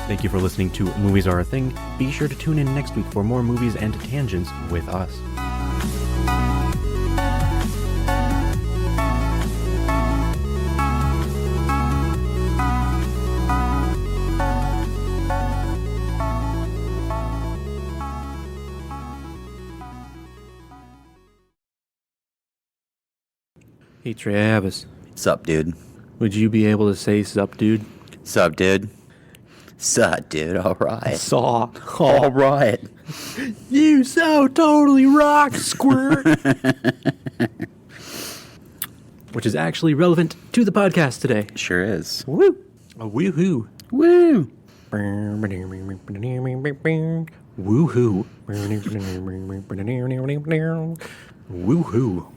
Thank you for listening to Movies Are a Thing. Be sure to tune in next week for more movies and tangents with us. Hey Travis. Sup, dude? Would you be able to say sup, dude? Sup, dude? Sup, dude? All right. Saw. All right. You so totally rock, squirt. Which is actually relevant to the podcast today. Sure is. Woo! A woohoo. Woo! Woohoo. Woohoo.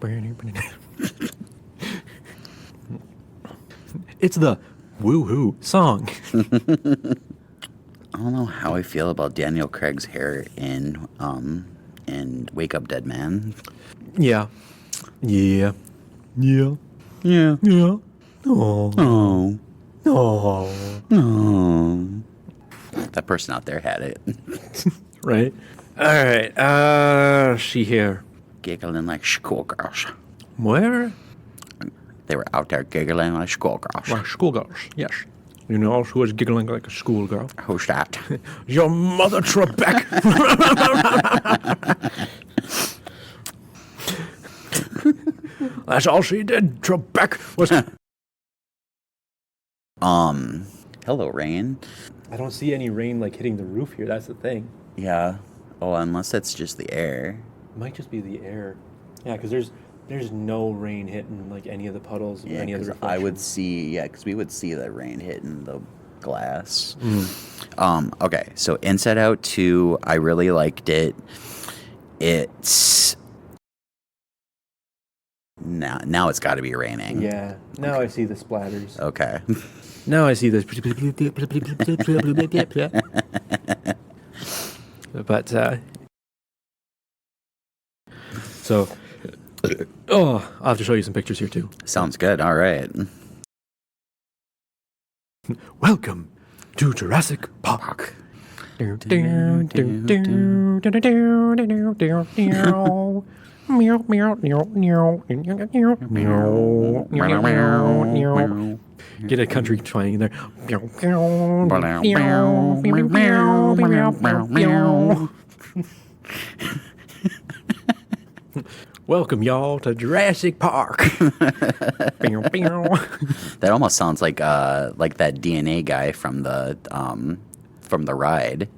It's the woohoo song. I don't know how I feel about Daniel Craig's hair in and Wake Up Dead Man. Yeah. Yeah. Yeah. Yeah. Yeah. Oh. Oh. Oh. Oh. That person out there had it. Right. All right. She here. Giggling like schoolgirls. Where? They were out there giggling like schoolgirls. Like schoolgirls. Yes. You know who was giggling like a schoolgirl? Who's that? Your mother, Trebek. That's all she did. Trebek was. Hello, Rain. I don't see any rain like hitting the roof here. That's the thing. Yeah. Oh, unless it's just the air. It might just be the air. Yeah, because there's no rain hitting like any of the puddles or Yeah, any of the because reflections. I would see. Yeah, because we would see the rain hitting the glass. Okay, so Inside Out 2, I really liked it. It's now it's got to be raining. Yeah. Now I see the splatters. Okay. Now I see this. But so, I'll have to show you some pictures here too. Sounds good. All right. Welcome to Jurassic Park. Get a country twang in there. Welcome y'all to Jurassic Park. That almost sounds like that DNA guy from the ride.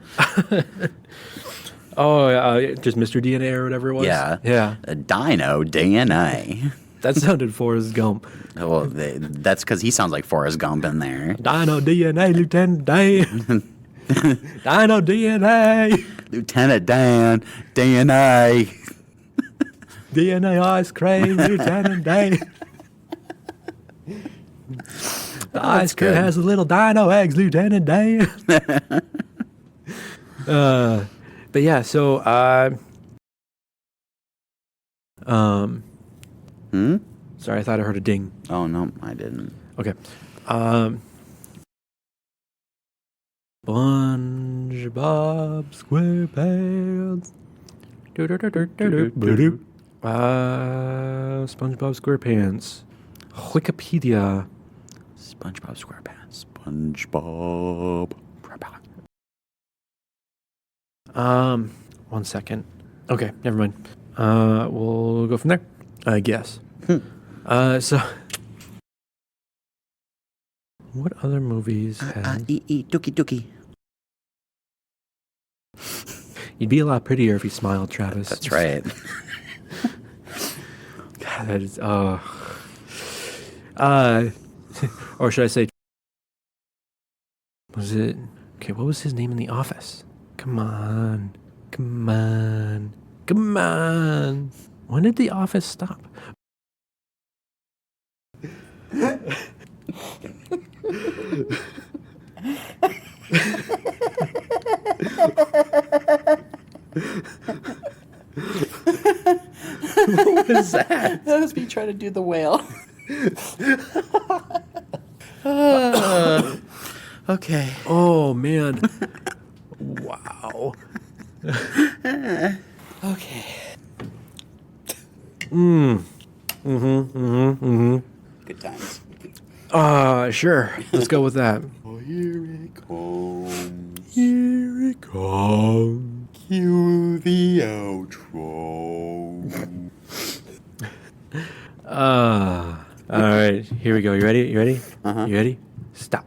Just Mr. DNA or whatever it was. Yeah. Yeah. Dino DNA. That sounded Forrest Gump. Well, that's because he sounds like Forrest Gump in there. Dino DNA, Lieutenant Dan. Dino DNA. Lieutenant Dan, DNA. DNA ice cream, Lieutenant Dan. The ice cream good. has a little dino eggs, Lieutenant Dan. But yeah, so sorry, I thought I heard a ding. Oh no, I didn't. Okay. SpongeBob SquarePants. SpongeBob SquarePants. Wikipedia. SpongeBob SquarePants. SpongeBob. 1 second. Okay, never mind. We'll go from there, I guess. So, what other movies have... Dookie dookie. You'd be a lot prettier if you smiled, Travis. That's right. God, that is... or should I say... Was it... Okay, what was his name in The Office? Come on. Come on. Come on. When did The Office stop? What was that? That was me trying to do the whale. Okay. Oh, man. Wow. Okay. Good times. Sure. Let's go with that. Oh, here it comes. Here it comes. Cue the outro. All right. Here we go. You ready? You ready? Uh-huh. You ready? Stop.